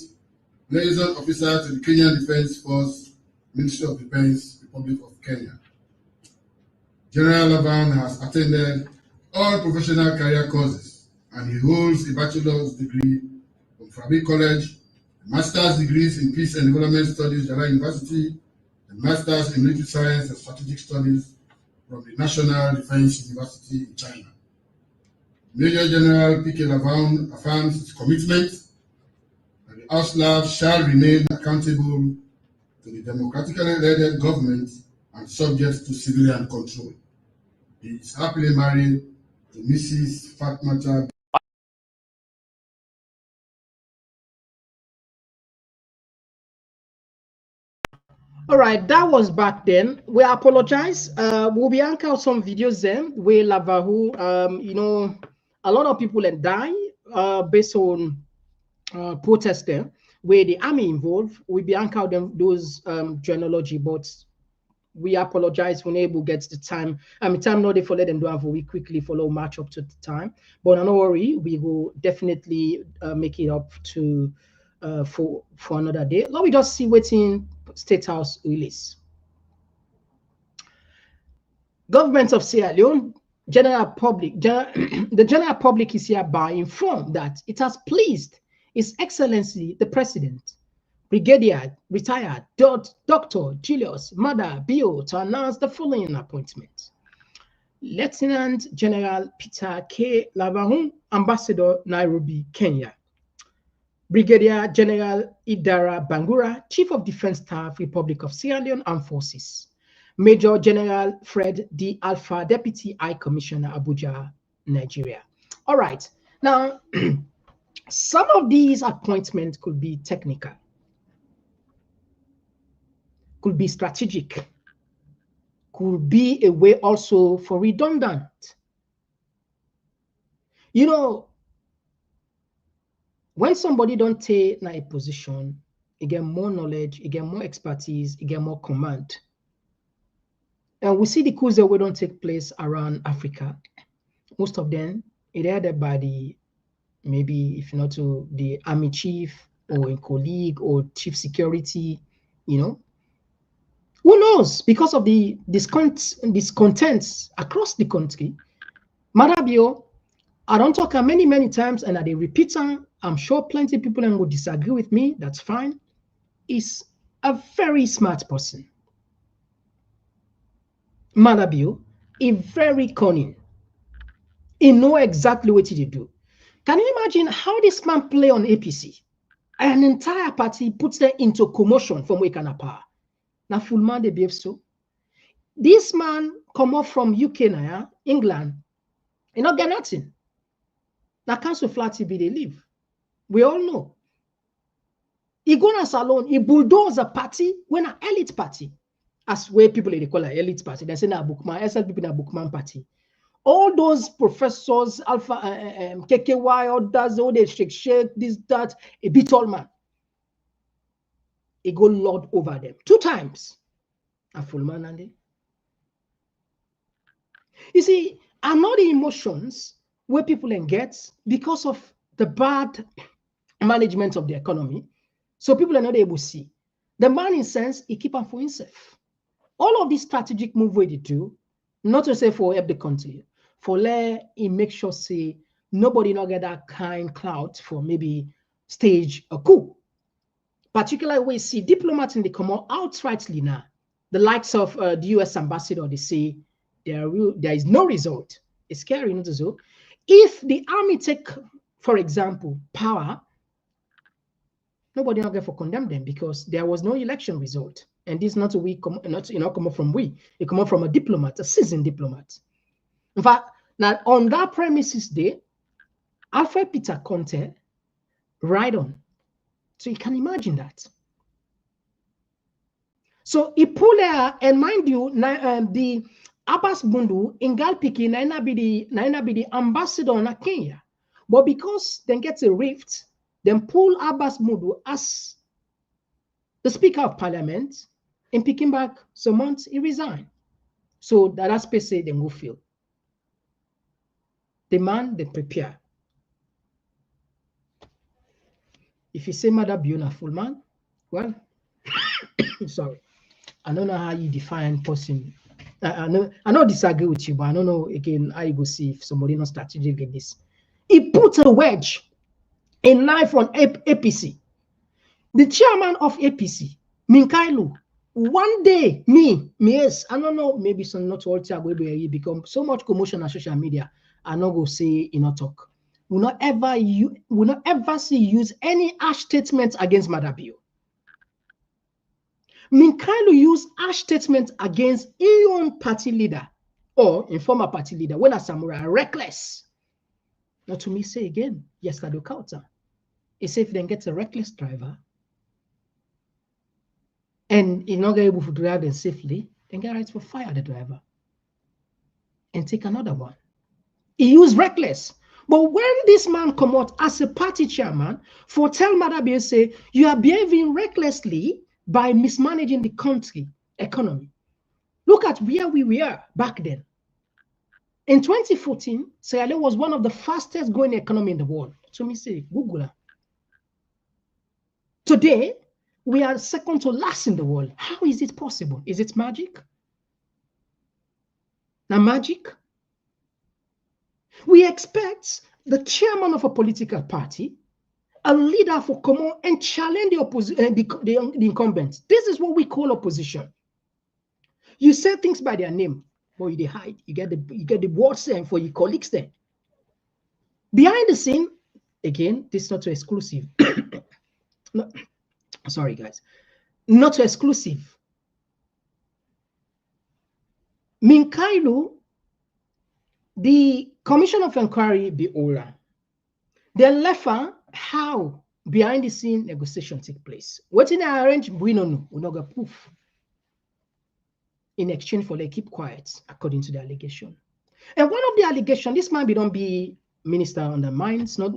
Liaison Officer to the Kenyan Defense Force, Ministry of Defense, Republic of Kenya. General Lavan has attended all professional career courses and he holds a bachelor's degree from Fabi College, a master's degrees in Peace and Development Studies, Jala University, and master's in Military Science and Strategic Studies from the National Defense University in China. Major General P.K. Lavan affirms his commitment that the Auslav shall remain accountable to the democratically elected government and subject to civilian control. He is happily married to Mrs. Fatmata. All right, that was back then. We apologize. We'll be anchoring some videos then where Lavahu, a lot of people had died based on protest there, where the army involved. We'll be anchoring them those genealogy, but we apologize when able gets the time. Time not they for let them do and we quickly follow match up to the time. But don't worry, we will definitely make it up to for another day. Let me just see waiting State House release. Government of Sierra Leone, the general public is hereby informed that it has pleased His Excellency the President, Brigadier retired Dr. Julius Mada Bio, to announce the following appointment. Lieutenant General Peter K. Lavahun, Ambassador, Nairobi, Kenya. Brigadier General Idara Bangura, Chief of Defense Staff, Republic of Sierra Leone Armed Forces. Major General Fred D. Alpha, Deputy High Commissioner, Abuja, Nigeria. All right. Now, some of these appointments could be technical, could be strategic, could be a way also for redundant. When somebody don't take a position, you get more knowledge, you get more expertise, you get more command. And we see the coups that don't take place around Africa. Most of them, either by the, maybe if not to the army chief or a colleague or chief security, Who knows? Because of the discontents across the country, Marabio I don't talk many, many times, and I dey repeat am. I'm sure plenty of people will disagree with me. That's fine. He's a very smart person. Madabio is very cunning. He know exactly what to do. Can you imagine how this man play on APC? An entire party puts them into commotion from Wakana power. Now full man they behave so. This man come up from UK now, England. He not get nothing. Now council flat be they live. We all know. He go na salon, he bulldoze a party when an elite party. As where people they call an elite party. They say na bookman, SL people na bookman party. All those professors, Alpha, KKY, others, all they shake, this, that, a bit all man. He go lord over them 2 times. A full man and you see, are not the emotions where people can get because of the bad management of the economy. So people are not able to see. The man, in sense, he keep on for himself. All of these strategic move where they do, not to say for help the country, for let him make sure say nobody not get that kind clout for maybe stage a coup. Particularly we see diplomats in the come out outrightly now. The likes of the US ambassador, they say there is no result. It's scary, you know, so if the army take, for example, power, nobody not going to condemn them because there was no election result. And this not a we come up from we. It come up from a diplomat, a seasoned diplomat. In fact, now on that premises day, Alfred Peter Conteh ride on. So you can imagine that. So he pull there, and mind you, the Abbas Bundu in Galpiki naina be the ambassador in Kenya. But because they get a rift, then pull Abbas Bundu as the Speaker of Parliament, and picking back some months, he resigned. So that space say they go feel. The man, they prepare. If you say Mother Biona full man, well, sorry. I don't know how you define person. I don't disagree with you, but I don't know again how you go see if somebody not strategic in this. He put a wedge, a knife on APC. The chairman of APC, Minkailu, one day, yes, I don't know, maybe some not all time will become so much commotion on social media. I not go say in a talk. Will not ever see use any harsh statements against Madabio. Minkailu used harsh statements against his own party leader or informer party leader when a samurai reckless. Now to me say again, yes, that do counter. He said if they get a reckless driver and he's not able to drive them safely, then get right to fire the driver and take another one. He used reckless. But when this man come out as a party chairman for tell Madabio say you are behaving recklessly by mismanaging the country economy. Look at where we were back then. In 2014, Sierra Leone was one of the fastest growing economy in the world. So me say, Google. Today, we are second to last in the world. How is it possible? Is it magic? Now magic? We expect the chairman of a political party, a leader for Komon, and challenge the incumbents. This is what we call opposition. You say things by their name, but you hide. You get the words there for your colleagues there. Behind the scene, again, this is not too exclusive. No, sorry, guys, not too exclusive. Minkailu, the Commission of Inquiry, be Ola. They left how behind the scene negotiation take place. What in the arrange, we don't know. We not got proof. In exchange for they keep quiet, according to the allegation. And one of the allegations, this man don't be minister on the mines, not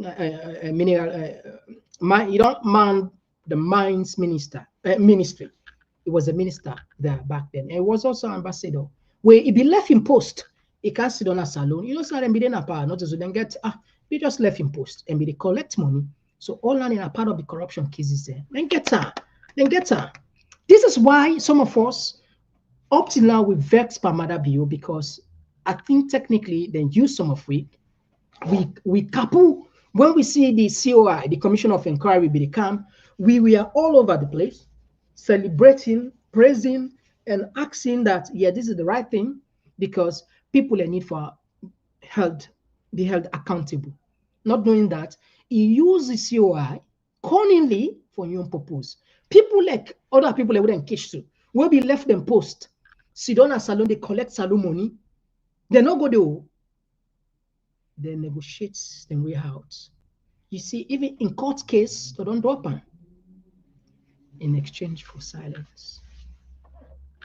you don't man the mines ministry. It was a minister there back then. And it was also ambassador. Where he be left in post, he can't sit on a salon. You know, so them be in a power, not to then get they just left in post and they collect money. So all that in a part of the corruption cases there. Then get her. This is why some of us up till now we vex per Madabio because I think technically they use some of we we couple, when we see the COI, the Commission of Inquiry, become, we were all over the place, celebrating, praising, and asking that, yeah, this is the right thing, because people in need for be held accountable. Not knowing that he used the COI cunningly for your own purpose. People like other people that wouldn't catch to, will be left them post, sit down at salon, they collect salon money, they not go there. They negotiate their way out. You see, even in court case, they don't drop them in exchange for silence.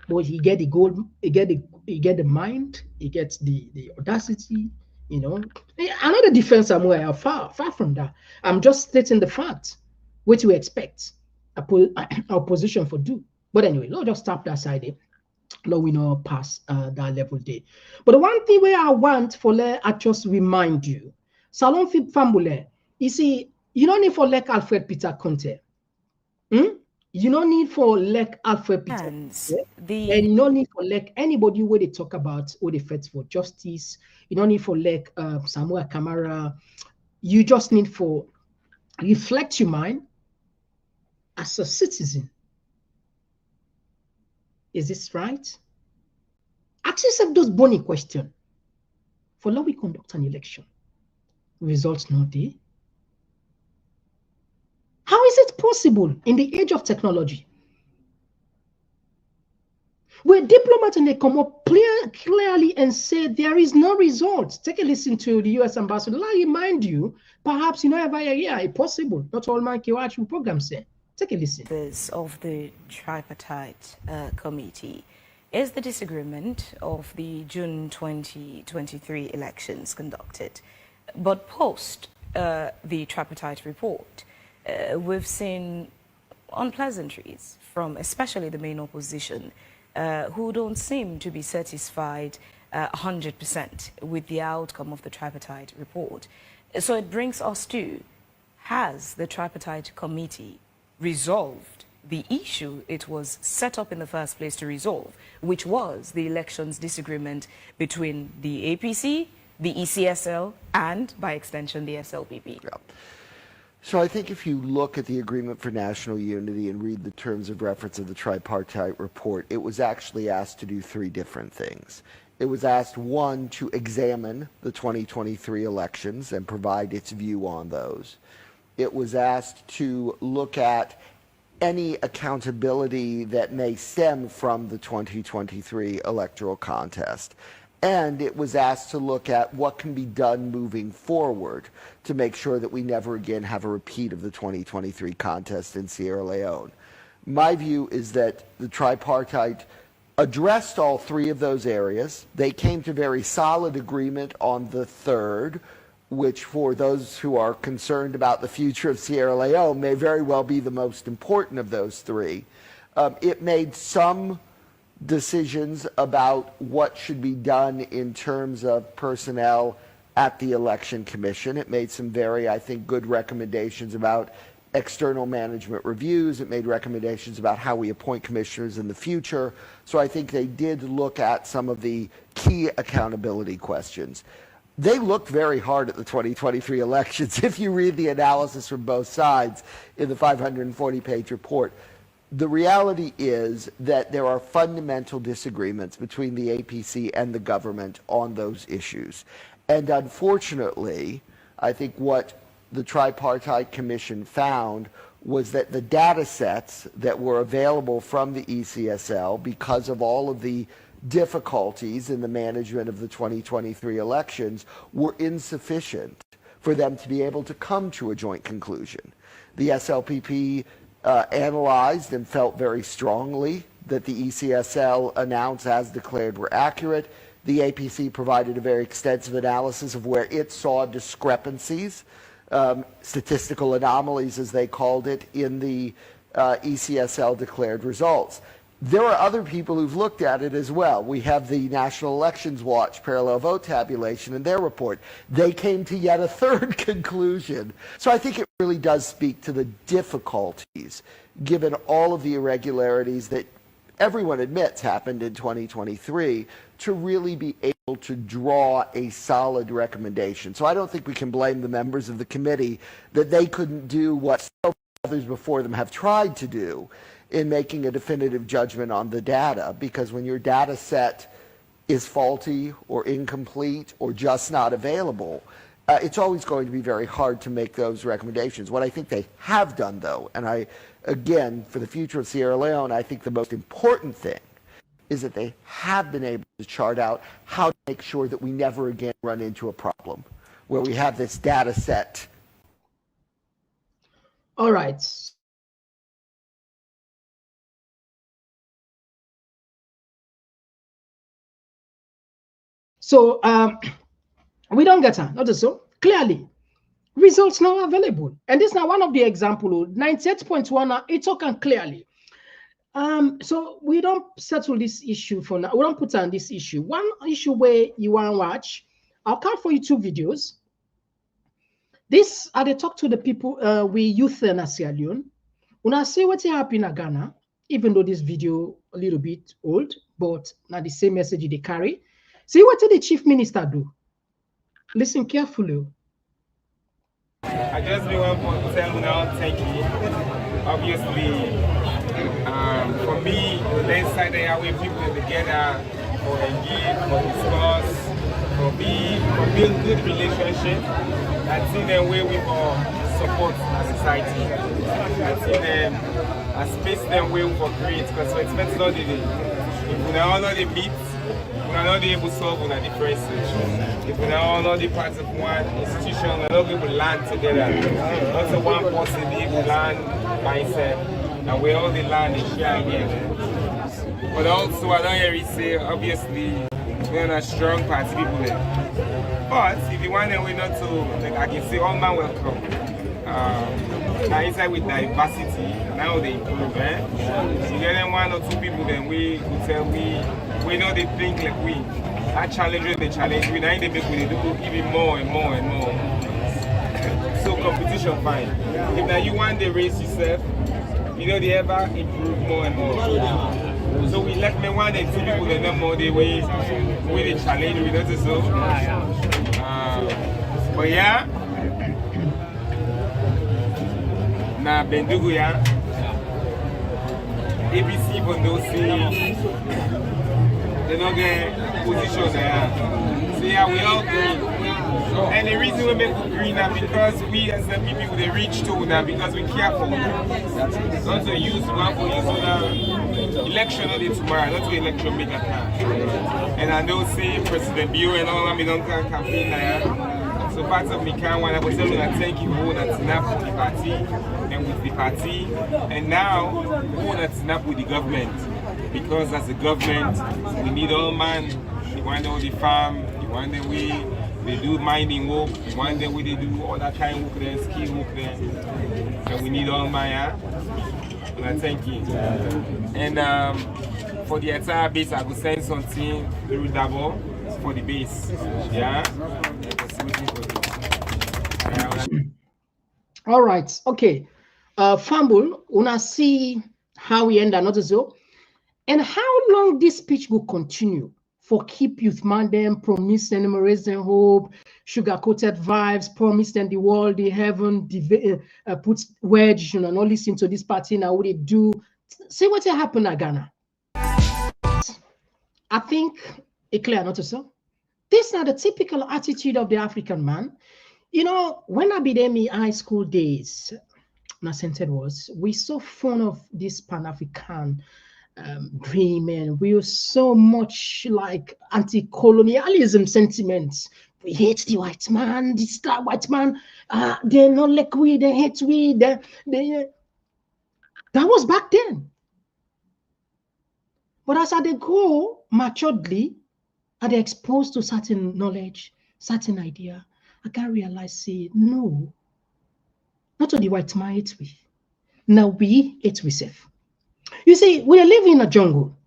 But he get the gold, he get the mind, he gets the audacity, you know. Another defense somewhere, far from that. I'm just stating the fact, what you expect our position for do. But anyway, let's just stop that side there. No, we not pass that level there. But the one thing where I want for I just remind you, Salon Fit Famule, you see, you don't need for like Alfred Peter Conteh. You don't need for like Alfred Peter Conteh, and you don't need for like anybody where they talk about who they fight for justice. You don't need for like Samuel Kamara. You just need for reflect your mind as a citizen. Is this right? Ask yourself those bony questions. For how we conduct an election, results not there. How is it possible in the age of technology, where diplomats and they come up clearly and say there is no result? Take a listen to the U.S. ambassador. I remind you, perhaps you know ever a possible. Not all my Kiwachi program say. Take a listen. Of the Tripartite Committee is the disagreement of the June 2023 elections conducted. But post the Tripartite report, we've seen unpleasantries from especially the main opposition, who don't seem to be satisfied 100% with the outcome of the Tripartite report. So it brings us to, has the Tripartite Committee resolved the issue it was set up in the first place to resolve, which was the elections disagreement between the APC, the ECSL, and by extension the SLPP? Yeah. So I think if you look at the Agreement for National Unity and read the terms of reference of the Tripartite report, it was actually asked to do three different things. It was asked, one, to examine the 2023 elections and provide its view on those. It was asked to look at any accountability that may stem from the 2023 electoral contest. And it was asked to look at what can be done moving forward to make sure that we never again have a repeat of the 2023 contest in Sierra Leone. My view is that the Tripartite addressed all three of those areas. They came to very solid agreement on the third, which for those who are concerned about the future of Sierra Leone may very well be the most important of those three. It made some decisions about what should be done in terms of personnel at the Election Commission. It made some very, I think, good recommendations about external management reviews. It made recommendations about how we appoint commissioners in the future. So I think they did look at some of the key accountability questions. They looked very hard at the 2023 elections. If you read the analysis from both sides in the 540-page report, the reality is that there are fundamental disagreements between the APC and the government on those issues. And unfortunately, I think what the Tripartite Commission found was that the data sets that were available from the ECSL, because of all of the difficulties in the management of the 2023 elections, were insufficient for them to be able to come to a joint conclusion. The SLPP analyzed and felt very strongly that the ECSL announced as declared were accurate. The APC provided a very extensive analysis of where it saw discrepancies, statistical anomalies as they called it, in the ECSL declared results. There are other people who've looked at it as well. We have the National Elections Watch parallel vote tabulation in their report. They came to yet a third conclusion. So I think it really does speak to the difficulties, given all of the irregularities that everyone admits happened in 2023, to really be able to draw a solid recommendation. So I don't think we can blame the members of the committee that they couldn't do what so others before them have tried to do in making a definitive judgment on the data, because when your data set is faulty or incomplete or just not available, it's always going to be very hard to make those recommendations. What I think they have done, though, and I, again, for the future of Sierra Leone, I think the most important thing is that they have been able to chart out how to make sure that we never again run into a problem where we have this data set. All right. So we don't get her, not so clearly. Results now available, and this is now one of the examples. 98.1, it's talking clearly. So we don't settle this issue for now. We don't put on this issue. One issue where you want to watch, I'll count for you 2 videos. This are they talk to the people we youth in Sierra Leone. When I see what's happening in Ghana, even though this video a little bit old, but not the same message they carry. See what did the chief minister do? Listen carefully. I just want to tell you now, thank you. Obviously, for me, let's say that we people together for engage, for discuss, for build good relationship. I see them where we for support as society. I see them, I space them where we for create, because we expect not the if we now not the meet. We are not able to solve on a differences. If we are not the part of one institution, we are not able to land together. Not a one person able to land mindset, and we all the land is share here. But also, I don't hear it say, obviously, we're not strong party people there. But if you want, we not to, like I can say, all man welcome. Now inside with diversity, now they improve. You get them 1 or 2 people, then we could tell we know they think like we. I challenge they challenge we. Now they make we do even more and more and more. So competition fine. If now you want to raise yourself, you know they ever improve more and more. So we let me 1 and 2 people that know more the way they challenge we don't so. But yeah. Na Bendugu ya ABC Bondosi they don't get position there. So yeah, we all green. And the reason we make green now because we as the people they reach to now because we care for them. Not to use one for use on election only tomorrow, not to election make a plan. And I know say President Bio and all of me don't campaign there. So part of me can want to tell you that thank you who that's enough with the party and with the party. And now who that's enough with the government. Because as a government we need all man, you want all the farm, you want the way they do mining work, you want the way they do all that kind of work there, skill work there. So we need all man, and I thank you. And for the entire base I will send something through Dabo for the base. Yeah. All right, okay. Fumble, una see how we end another so, and how long this speech will continue for keep youth man them, promise them raising hope, sugar-coated vibes, promise them the world, the heaven, put wedge, you know, not listen to this party now, what they do. See what happened at Ghana. I think it clear not to so. This is not the typical attitude of the African man. You know, when I began my high school days, Nascented was, we so fond of this Pan-African dream, and we were so much like anti-colonialism sentiments. We hate the white man, this white man, they're not like we, they hate we. That was back then. But as I go maturedly, and they're exposed to certain knowledge, certain idea, I can realize, say, no, not to the white man, it's we. Now we, it's we self. You see, we are living in a jungle.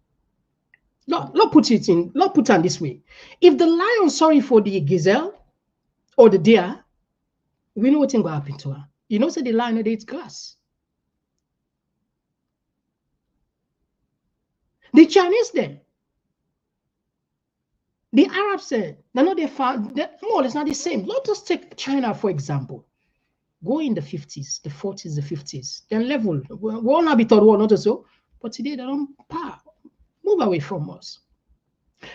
Not put it on this way. If the lion sorry for the gazelle or the deer, we know what's going to happen to her. You know, say the lion eats grass. The Chinese then, the Arabs said, they're not more or less not the same. Let us take China, for example. Go in the 50s, the 40s, the 50s, then level. We all not be thought war, not so, but today they don't move away from us.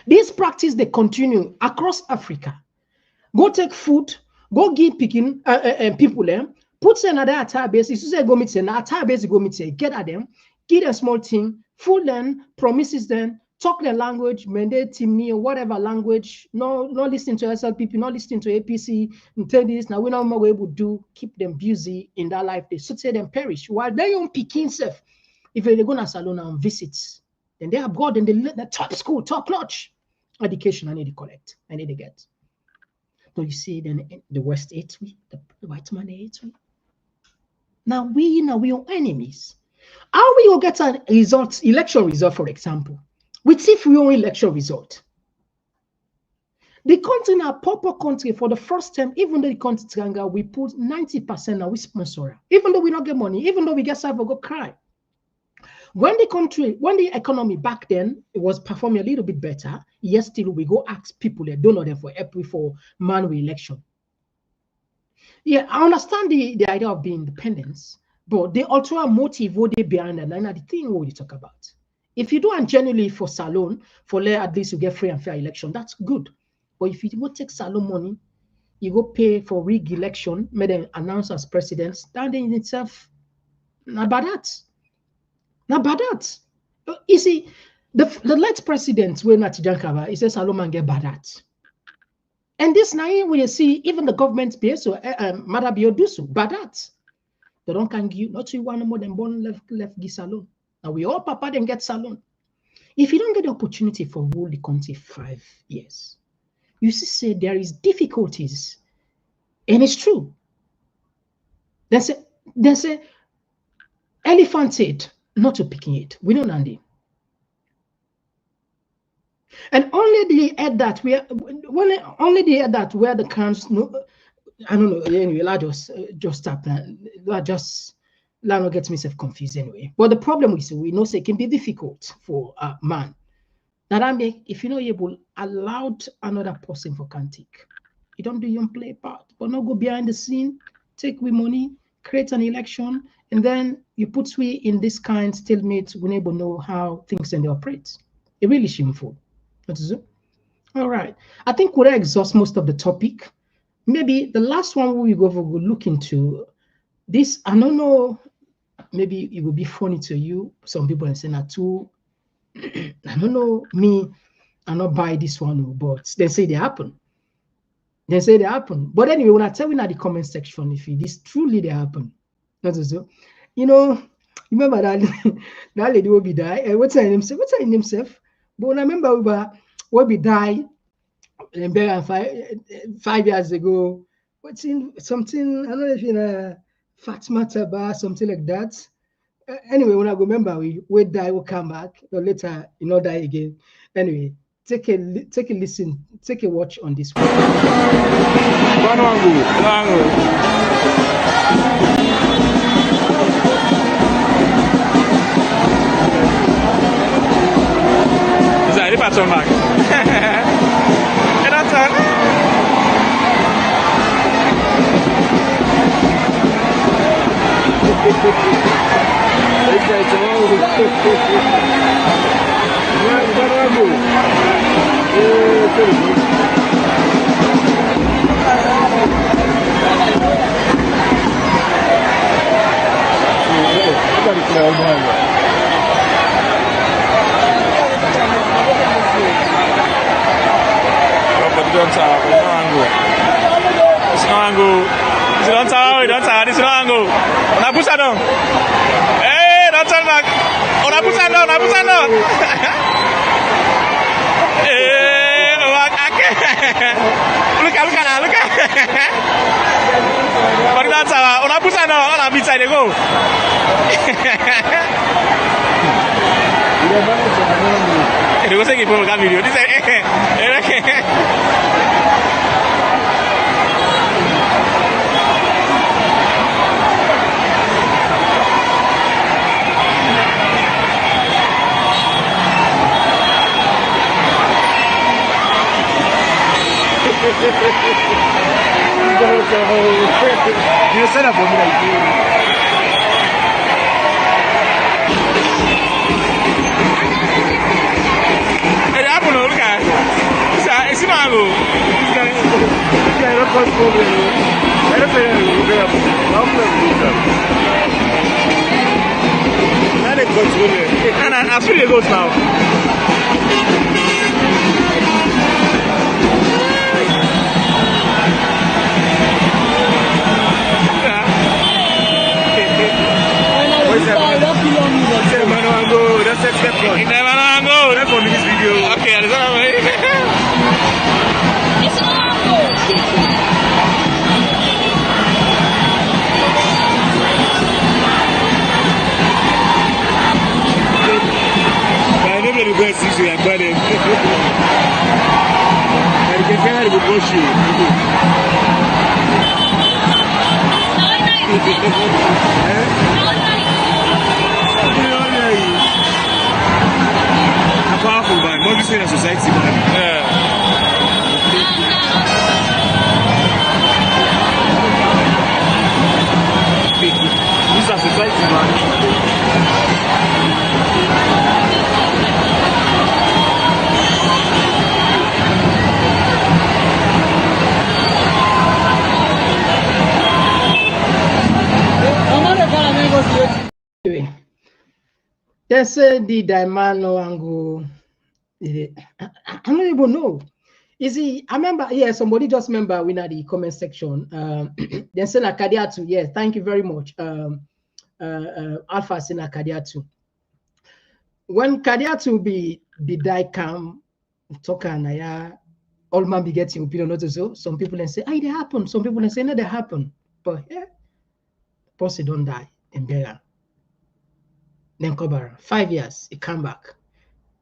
This practice, they continue across Africa. Go take food, go give picking people them, put another attire base. You say go meet an attire base, go meet get at them, give them small thing, food them, promises them, talk their language, mandate Timni or whatever language, no listening to SLPP, not listening to APC, and tell this, now we know what we able to do, keep them busy in that life, they should say them perish. While they don't pick self, if they're going to salon and visits, then they have got in the top school, top notch education I need to collect, I need to get. So you see, then the West hates we, the white man hates we. Now we are enemies. How we will get a result, election result, for example? With if we own election result. The country now, proper country, for the first time, even though the country triangle, we put 90% now we sponsor. Even though we don't get money, even though we get cyber go cry. When the economy back then, it was performing a little bit better, yes, still we go ask people that don't know them for April for manual election. Yeah, I understand the idea of being independence, but the ulterior motive what they behind that, the thing what you talk about. If you do it genuinely for salon, for at least you get free and fair election, that's good. But if you go take salon money, you go pay for rig election, made them announce as president, that in itself, not about that. Not about that. You see, the late president, when Atijankava, he says salon man get bad at. And this now, when you see, even the government pays so, Madabio do so, bad at. They don't can give, not to one more than born left give salon. Now we all papa then get salon. If you don't get the opportunity for rule the country 5 years, you see, say there is difficulties, and it's true. There's a elephant head, not to picking it. We don't know it. And only the head that we only the head that where the crowns no, I don't know. Anyway, I just stop. I just. Let not get myself confused anyway. But the problem is we know say it can be difficult for a man. That I make if you know able allowed another person for can take. You don't do your play part, but not go behind the scene, take we money, create an election, and then you put we in this kind stalemate when able know how things and they operate. It really shameful. What is it? All right. I think we'll exhaust most of the topic. Maybe the last one we go over, we'll look into this. I don't know. Maybe it will be funny to you. Some people are saying that too. I don't know. Me, I not buy this one, but they say they happen. They say they happen. But anyway, when I tell you in the comment section, if this truly they happen, that's so. You know, remember that that lady will be die. What's her name? What's her name? But when I remember will be die in 5 years ago. What's in something? I don't know if you know. Fatma Taba, something like that. Anyway, when I go remember, we die, we'll come back. Or later, die again. Anyway, take a listen, take a watch on this one. You set up for me like you. Hey, I don't know, look at it. It's not low. This guy don't cause problem. I don't say now they control it. And I feel it goes now. That's step one. That's on this video. Okay, that's all right. I never regret this way, but I can tell you what you. Powerful, man. More between a society, man. This is a society, man. Anyway, they say the Daimano angle. I don't even know. You see, I remember, yeah, somebody just remember we at the comment section. They say Kadiatu, yes, thank you very much. Alpha Sena Kadiatu. When Kadiatu be Daikam, Tokanaya, all man be getting opinion not so. Some people then say, hey, they happen. Some people then say, no, they happen. But yeah, Posse don't die in Bega. Then Kobara, 5 years, it come back.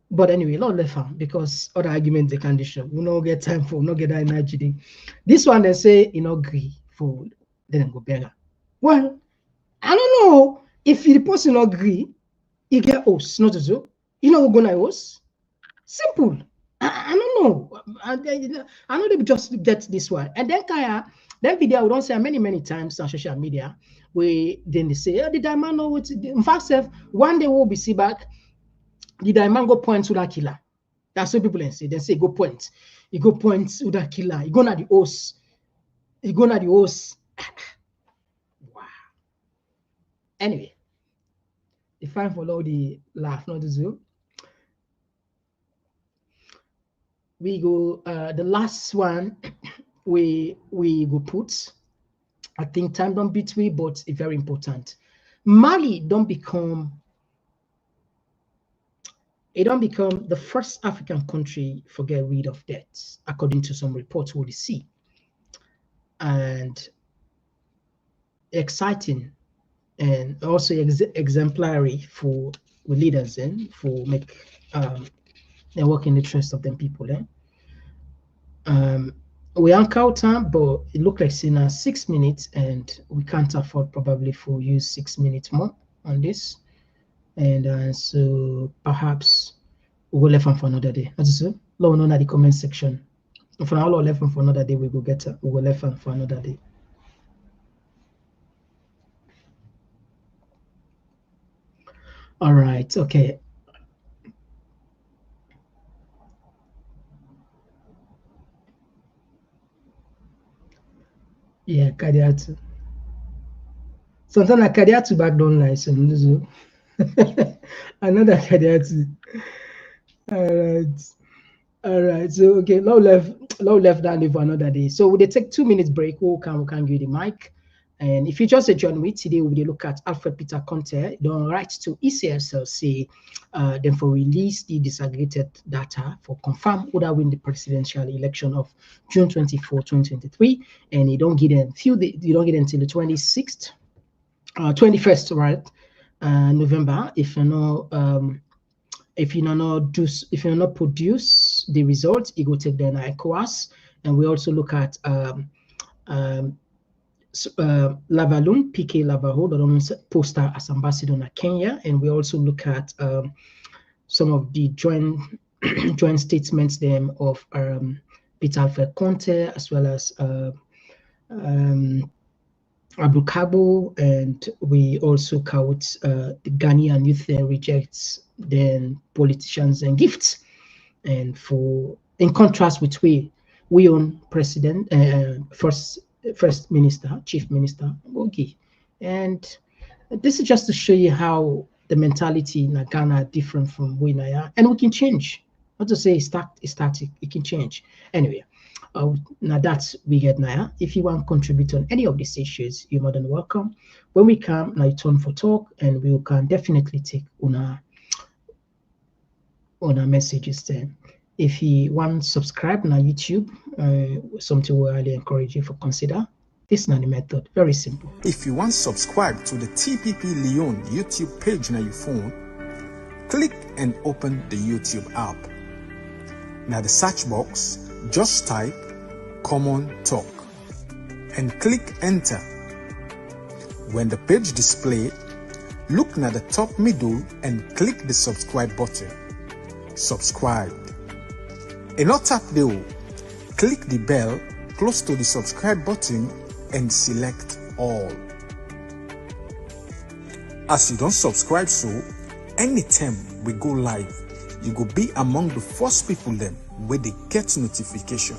But anyway, not left hand because other arguments they condition. We don't get time for, no get that energy. This one they say you know agree for then go better. Well, I don't know if the person not agree, he get us, not so. You know we're gonna us. Simple. I don't know. I know they just get this one. And then Kaya, that video we don't say many times on social media where then they say, oh, the diamond know what in fact one day we'll be see back. The diamond go point to that killer. That's what people say. They say go point. You go point to that killer. You go na the host. You go na the host. Wow. Anyway, the fine for all the laugh, not the zoo. We go the last one we go put. I think time don't beat me, but it's very important. Mali don't become the first African country to get rid of debts, according to some reports we see. And exciting and also exemplary for leaders and for make their work in the interest of them people. We encounter, but it looked like in 6 minutes, and we can't afford probably for use 6 minutes more on this. And so perhaps we'll left them for another day. That's so. Let me know in the comment section. If we all left them for another day, we will get we will left them for another day. All right. Okay. Yeah, Kadiatu. Sometimes a Kadiatu back don't lie. So another Kadiatu. All right. So okay, low left down for another day. So we take 2 minutes break. We can give you the mic. And if you just join me today, we look at Alfred Peter Conteh, the right to ECSLC, then for release the disaggregated data for confirm who that win the presidential election of June 24, 2023, and you don't get it until the 26th, 21st, right? November. If you not produce the results, you go take them to Ecowas, and we also look at Lavalun, PK Lavaho, the poster as ambassador in Kenya, and we also look at some of the joint statements them of Peter Alfred Conteh, as well as Abu Kabo, and we also count the Ghanaian youth rejects then politicians and gifts. And in contrast with we own president, first minister, chief minister Ogi. And this is just to show you how the mentality in Ghana are different from we now, and we can change. Not to say it's static, it can change. Anyway, now that's we get now. If you want to contribute on any of these issues, you're more than welcome. When we come, now turn for talk, and we can definitely take on our messages then. If you want to subscribe on our YouTube, something we highly encourage you to consider. This is not the method, very simple. If you want to subscribe to the TPP Lyon YouTube page on your phone, click and open the YouTube app. Now the search box, just type Komon-Tok and click enter. When the page display, look at the top middle and click the subscribe button. Subscribe. And not tap the click the bell close to the subscribe button and select all. As you don't subscribe, so anytime we go live, you go be among the first people then where they get notification.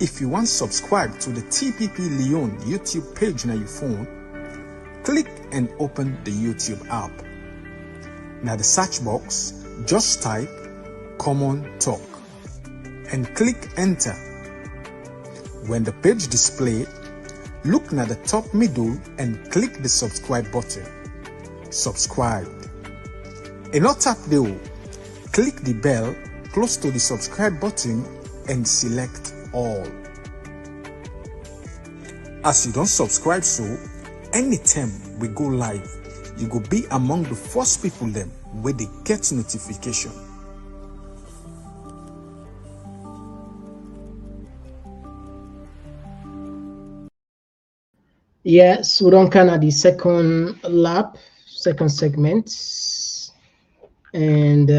If you want to subscribe to the TPP Lyon YouTube page on your phone, click and open the YouTube app. Now the search box, just type Komon-Tok and click enter. When the page display, look at the top middle and click the subscribe button. Subscribe. And not tap the click the bell close to the subscribe button and select all. As you don't subscribe, so anytime we go live, you go be among the first people then where they get notification. Yes, we don't kind of the second lap, second segment, and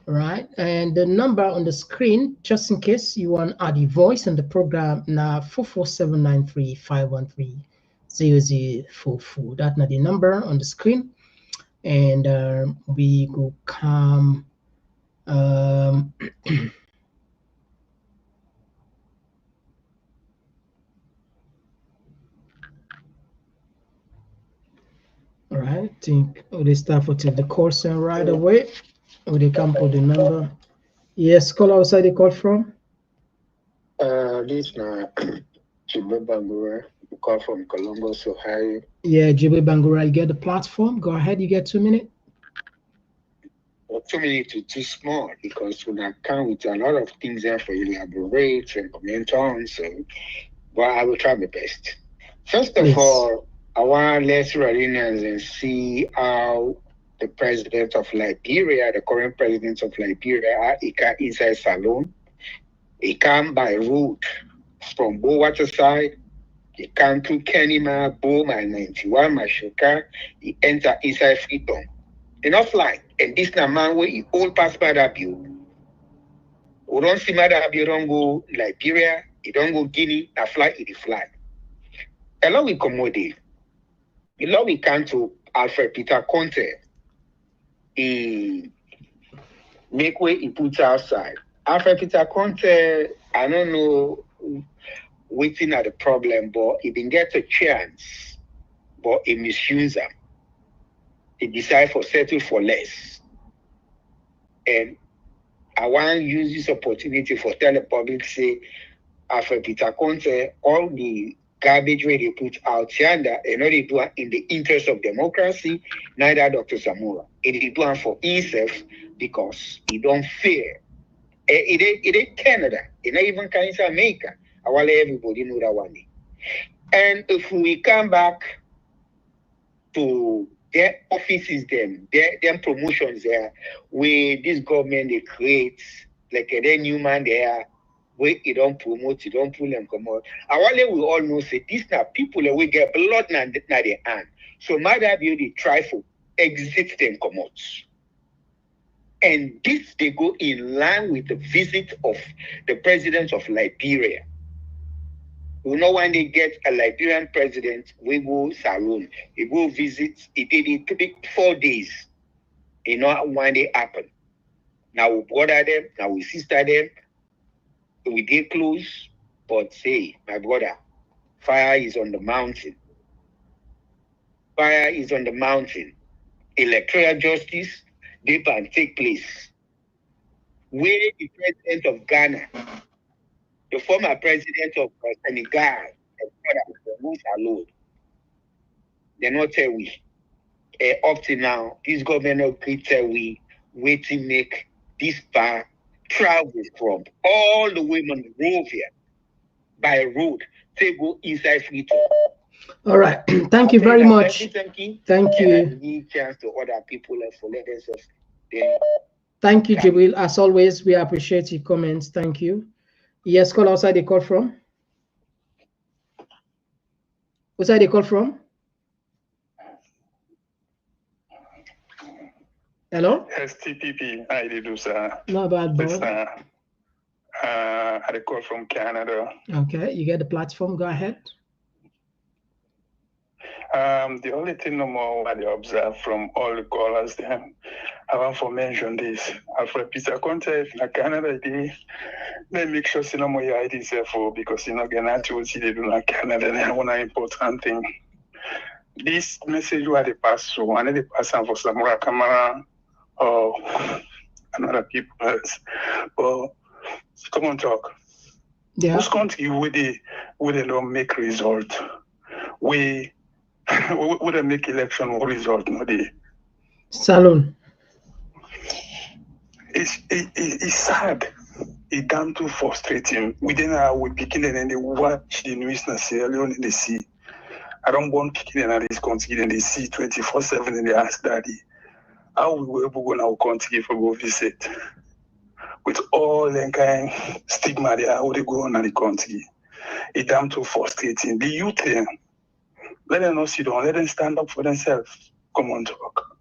right, and the number on the screen, just in case you want to add a voice on the program, now 44793-513-0044. That's not the number on the screen, and we go come. All right, I think they start for the call center right away. They come for the number. Yes, call outside the call from. This na Jibe Bangura. We call from Columbus, Ohio. Yeah, Jibe Bangura, you get the platform. Go ahead, you get 2 minutes. Well, 2 minutes is too small because when I come with a lot of things there for you to elaborate and comment on, so but I will try my best. First of all, I want let's Iranians and see how the president of Liberia, the current president of Liberia, he can inside Salon. He come by road from Bowater side. He come to Kenima, Boma, 91, Mashoka. He enter inside Freedom. Enough like, and this na man where he all pass by that bill. We don't see that bill, don't go Liberia, he don't go Guinea, na fly, he fly. A lot we commodity. A lot we come to Alfred Peter Conteh. He make way he puts outside. Alfred Peter Conteh, I don't know waiting at the problem, but he didn't get a chance, but he misused them. He decided for settle for less. And I want to use this opportunity for tell the public, say, Alfred Peter Conteh, all the garbage where they put out yonder, and all they do it in the interest of democracy, neither Dr. Samura. It is doing for himself because he don't fear. It ain't Canada. It not even Canada, America. I want everybody know that one. And if we come back to their offices, them promotions there, where this government they create, like a new man there, where you don't promote, you don't pull them come out. And while we all know, say, this now people that we get blood na their hand. So my dad they try for exit them come out. And this they go in line with the visit of the president of Liberia. You know, when they get a Liberian president, we go salon, he go visit, it did it 4 days. You know when they happen. Now we brother them, now we sister them, we get close, but say, my brother, fire is on the mountain. Fire is on the mountain. Electoral justice, they can take place. Where the president of Ghana, the former president of Senegal, they not tell we. Up to now, this government could tell we where to make this bar travel from all the way on Monrovia by road to go inside Freetown. All right. Thank you very much. Thank you. Give chance to other people for let us. Thank you, Jibril. As always, we appreciate your comments. Thank you. Yes, call outside the call from. Outside the call from. Hello? STPP, I did do, sir. Not bad, bro. I had a call from Canada. Okay, you get the platform. Go ahead. The only thing no more I observe from all the callers there, I want to mention this. Alfred Peter Conteh in Canada, they make sure no more your IDs for because you know get what they do in Canada. And one important thing. This message where they pass through, and they pass on for Samura Kamara or another people else. But Komon-Tok. Yeah. Who's country where they don't make result? We they make election result no day. Salon. It's sad. It's damn too frustrating. We then we begin and they watch the news and Sierra Leone and they see. I don't want picking in this country and they see 24/7 and they ask daddy, how we were able to go in our country for go visit? With all the kind of stigma there, how they go on in the country. It's damn too frustrating. The youth there, let them not sit down, let them stand up for themselves. Komon-Tok.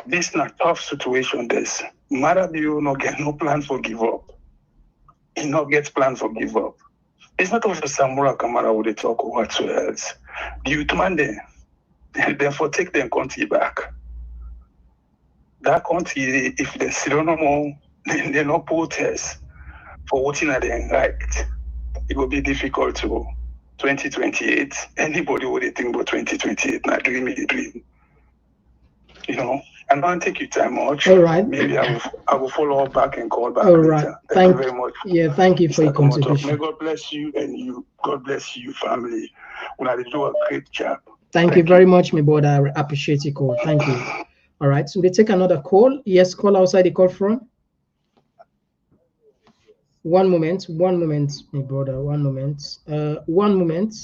This is not a tough situation. This matter you not get no plan for give up. He not get plan for give up. It's not over Samura Kamara who they talk or whatsoever else. The youth man there, therefore take their country back. That country, if they sit on no more, they no protest for voting at their right. It will be difficult to 2028. Anybody would think about 2028, not dream a dream. You know, and don't take your time much. All right. Maybe I will follow up back and call back. All right. Later. Thank you very much. Yeah, thank you for your contribution. May God bless you and you. God bless you, family. When I do a great job. Thank you very much, my brother. I appreciate your call. Thank you. All right. So we take another call. Yes, call outside the call from. 1 moment, my brother. 1 moment. 1 moment.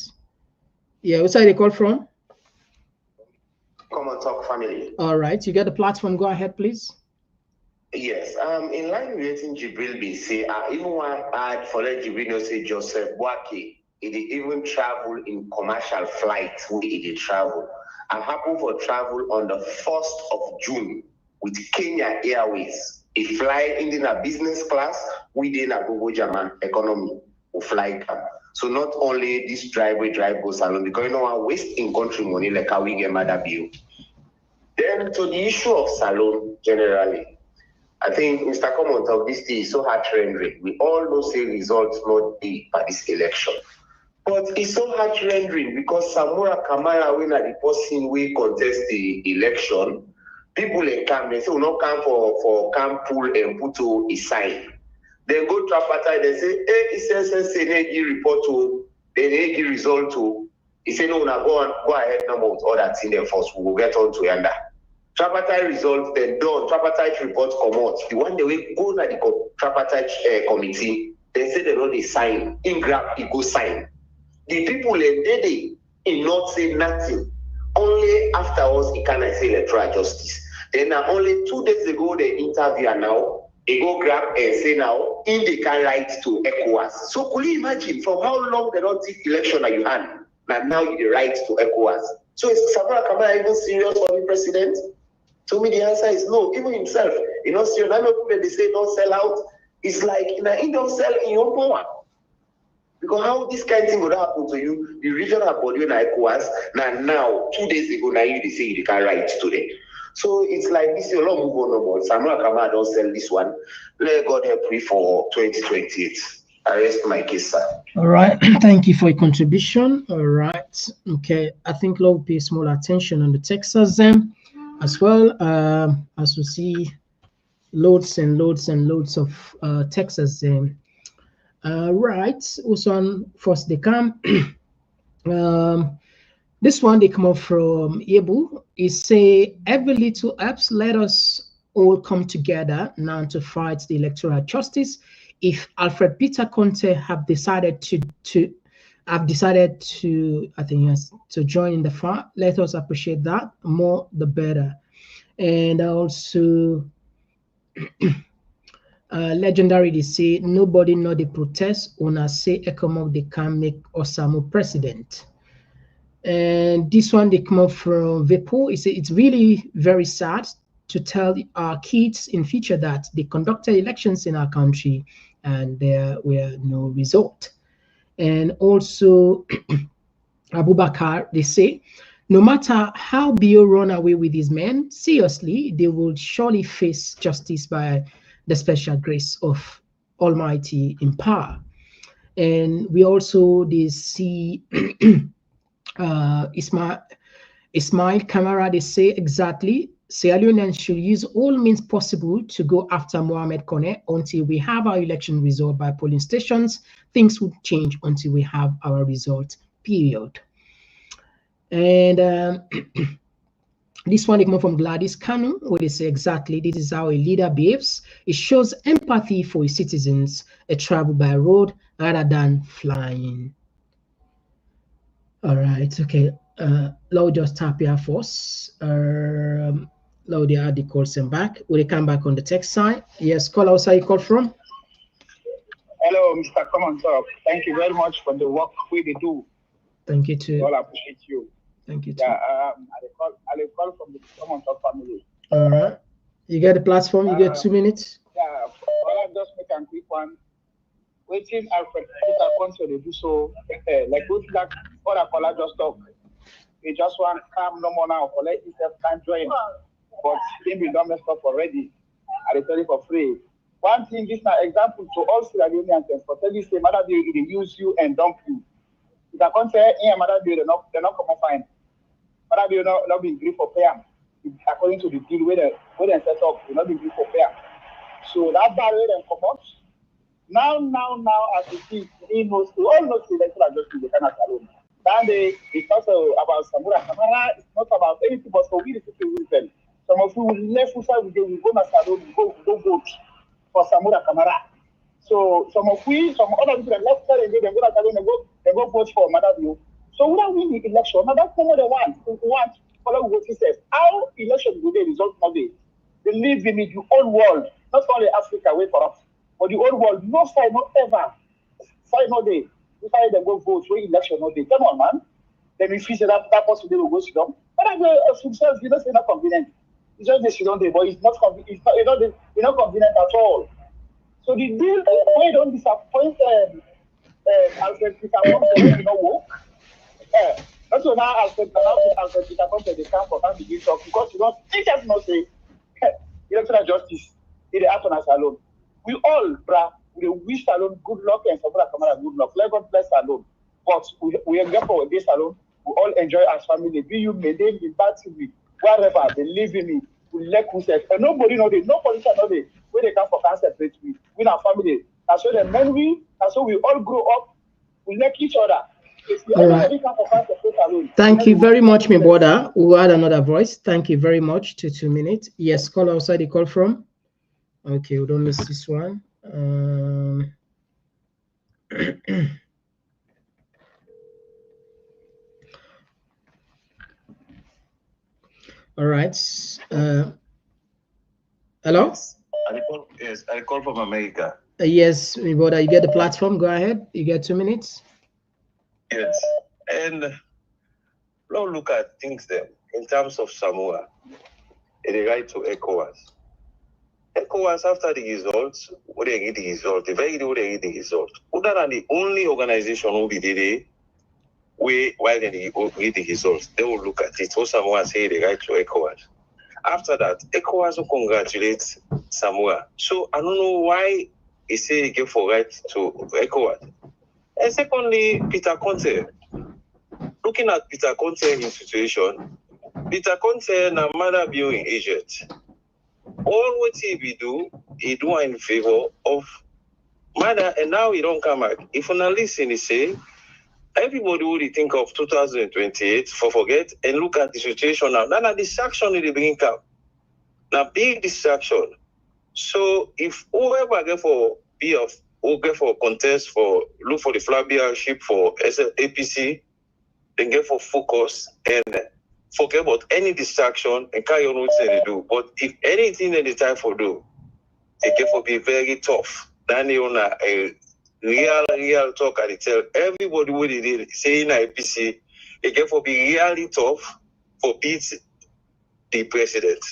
Yeah, outside the call from. Komon-Tok family. All right, you get the platform. Go ahead, please. Yes. In line with Jibril be say, even one add for let Jibril know say Joseph Boaké, he did even travel in commercial flights where he did travel. I happen for travel on the 1st of June with Kenya Airways. He fly in a business class within a Google German economy or fly camp. So not only this drive go salon, because you know I waste in country money like how we get mad at you. Then to the issue of salon generally, I think Mr. Komon-Tok, this thing is so heart-rendering. We all know say results not be by this election. But it's so heart-rendering because Samura Kamara, when the person we contest the election, people in camp, they say we not come for camp pool and put to a sign. They go Tripartite, they say, hey, it says Senegi report to the Senegi result to. He said, no, now go ahead now with all that in there first. We will get on to yonder. Tripartite result, then done. Tripartite report come out. The one they will go to the Tripartite committee, they say they know they sign. In grab, he go sign. The people they not say nothing. Only afterwards, he can say electoral justice. Then only 2 days ago, they interview now. They go grab and say now, in they can write to ECOWAS. So could you imagine from how long they don't take election that you had, and now you write to ECOWAS? So is Samora Kamara even serious for the president? To me, the answer is no. Even himself, you know, so now people they say don't sell out. It's like you don't sell in your power. Because how this kind of thing would happen to you, the regional body in ECOWAS, now 2 days ago, now you say you can write today. So it's like this, a lot move on no more. Samuel Kamara don't sell this one. Let God help me for 2028. I rest my case, sir. All right. Thank you for your contribution. All right. Okay. I think Lord will pay small attention on the Texas as well. As we see loads and loads and loads of Texas right. Also on first they come. This one they come up from Yebu. It say every little helps. Let us all come together now to fight the electoral justice. If Alfred Peter Conteh have decided to I think yes, to join in the fight, let us appreciate that. More the better. And also legendary they say nobody know the protest una say Ecowas they can make Osamo president. And this one they come up from Vepo. It's really very sad to tell our kids in future that they conducted elections in our country and there were no result. And also Abubakar, they say, no matter how Bio run away with his men, seriously, they will surely face justice by the special grace of Almighty in power. And we also they see Ismail Kamara, they say exactly, Sierra Leoneans should use all means possible to go after Mohamed Konneh until we have our election result by polling stations. Things will change until we have our result, period. And this one they come from Gladys Kanu, where they say exactly this is how a leader behaves. It shows empathy for his citizens, a travel by road rather than flying. All right, okay. Loud just tap here first. Loud add the calls and back. Will they come back on the text side? Yes, call outside you call from. Hello, Mr. Komon-Tok. Thank you very much for the work we do. Thank you too. We all appreciate you. Thank you too. Yeah, I call from the Komon-Tok family. All right. You get the platform, you get 2 minutes. Yeah, I'll just make a quick one. Waiting Alfred Peter Conteh to do so, like what that other caller just talk. He just want calm no more now for let himself can join. But him be done messed up already. I tell you for free. One thing, this is an example to all Sierra Leoneans for tell you say Mother Bill they use you and dump you. If I can't say in Mother Bill they're not come fine. Mother Bill not be agreed for pay. According to the deal where they set up, will not be agreed for pay. So that barrier then come out. Now, as you see, we all know the electoral justice they cannot alone. It's not about Samora Kamara, it's not about anything but for we the people with them. Some of you will left side we go na salon, we go vote for Samora Kamara. So some other people that left side they go na salon, they go vote for Madabio. So we don't win the election. Now that's not what they want. We want follow voting says. How election will be result of it? Believe in it, the whole world, not only Africa, wait for us. But the whole world, no side, not ever. Side no day. We find them go vote, we election no day. Come on, man. Then we feel that person they will go sit down. But I themselves, you know, say not convenient. It's just they sit down there, but it's not convenient. It's not convenient at all. So the deal, we don't disappoint Alfred Peter Conteh, you know, work. That's why now Alfred Peter Conteh they come for time to give talk because you don't think that's not say electoral justice in the happen as alone. We all, we wish Salon good luck and Samora Kamara good luck. Let God bless Salon. But we are for this Salon. We all enjoy as family. Be you may they be bad to me, wherever they live in me. We let ourselves. And nobody know this. No politician know this. Where they come for cancer separate we. We our family. That's so the men we. That's so we all grow up. We like each other. All right. Thank you very much, my brother. We'll add another voice. Thank you very much. 2 minutes. Yes, call outside the call from. Okay, we don't miss this one. All right. Hello? Yes, I call from America. Yes, my brother, you get the platform. Go ahead. You get 2 minutes. Yes, and now look at things then in terms of Samoa, the right to ECOWAS. ECOWAS, after the results, what they get the result, the very good they get the result. Other than the only organization who be there, while they get the results, they will look at it. So Samoa say the right to ECOWAS. After that, ECOWAS will congratulate Samoa. So I don't know why he say he gave for right to ECOWAS. And secondly, Peter Conteh. Looking at Peter Conteh's situation, Peter Conteh na mother viewing agent. All what he do in favor of mother, and now he don't come back. If you not listen, he say, everybody would think of 2028 for forget and look at the situation now. Now, distraction they bring up. Now, big distraction. So, if whoever get for BF, who get for contest for look for the flag bearership for APC, then get for focus and forget about any distraction and carry on what they do. But if anything that they try for do, they get for be very tough. Then they on a real talk and they tell everybody what they did say in APC, they get for be really tough for beat the president.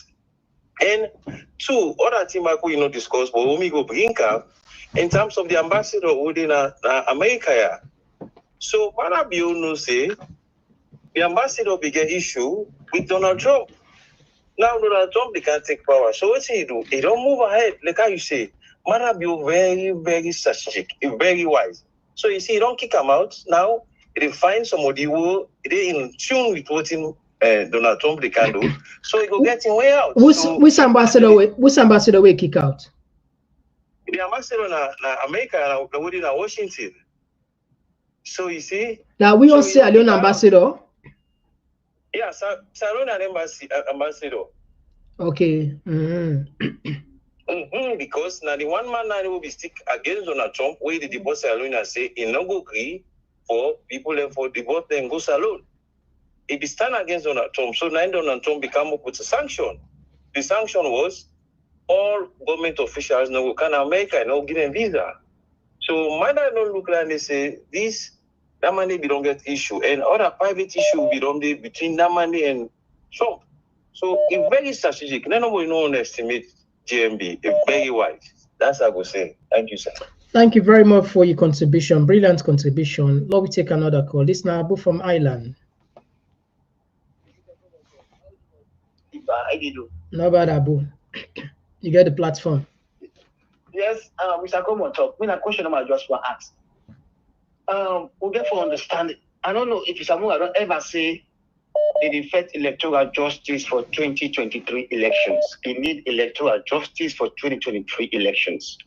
And two, other thing I could discuss, but when we go bring up in terms of the ambassador within America. So Manabio no say the ambassador began issue with Donald Trump. Now Donald Trump they can't take power. So what's he do? He don't move ahead. Like how you say, Manabio very, very strategic, very wise. So you see, he don't kick him out. Now they find somebody who they in tune with what Donald Trump they can do. So he go get him way out. Which ambassador will kick out? The ambassador in America and within Washington. So you see. Now we all say alone ambassador. Yeah, Salon and ambassador. Okay. Because now the one man now will be stick against Donald Trump, where the boss Salon and say he no go agree for people and for the boss then go Salon. He be stand against Donald Trump. So now Donald Trump become up with a sanction. The sanction was all government officials no can America no give them visa. So mother don't look like they say that money we don't get issue and other private issue we don't be between that money and Trump. So it's very strategic. Nobody no underestimate GMB. It's very wise. That's what I would say. Thank you, sir. Thank you very much for your contribution. Brilliant contribution. Let me take another call. This now Abu from Ireland. No bad, Abu. You get the platform. Yes, Mr. Komon-Tok. When a question I just want to ask. We get for understanding. I don't know if someone I don't ever say they defect electoral justice for 2023 elections. They need electoral justice for 2023 elections.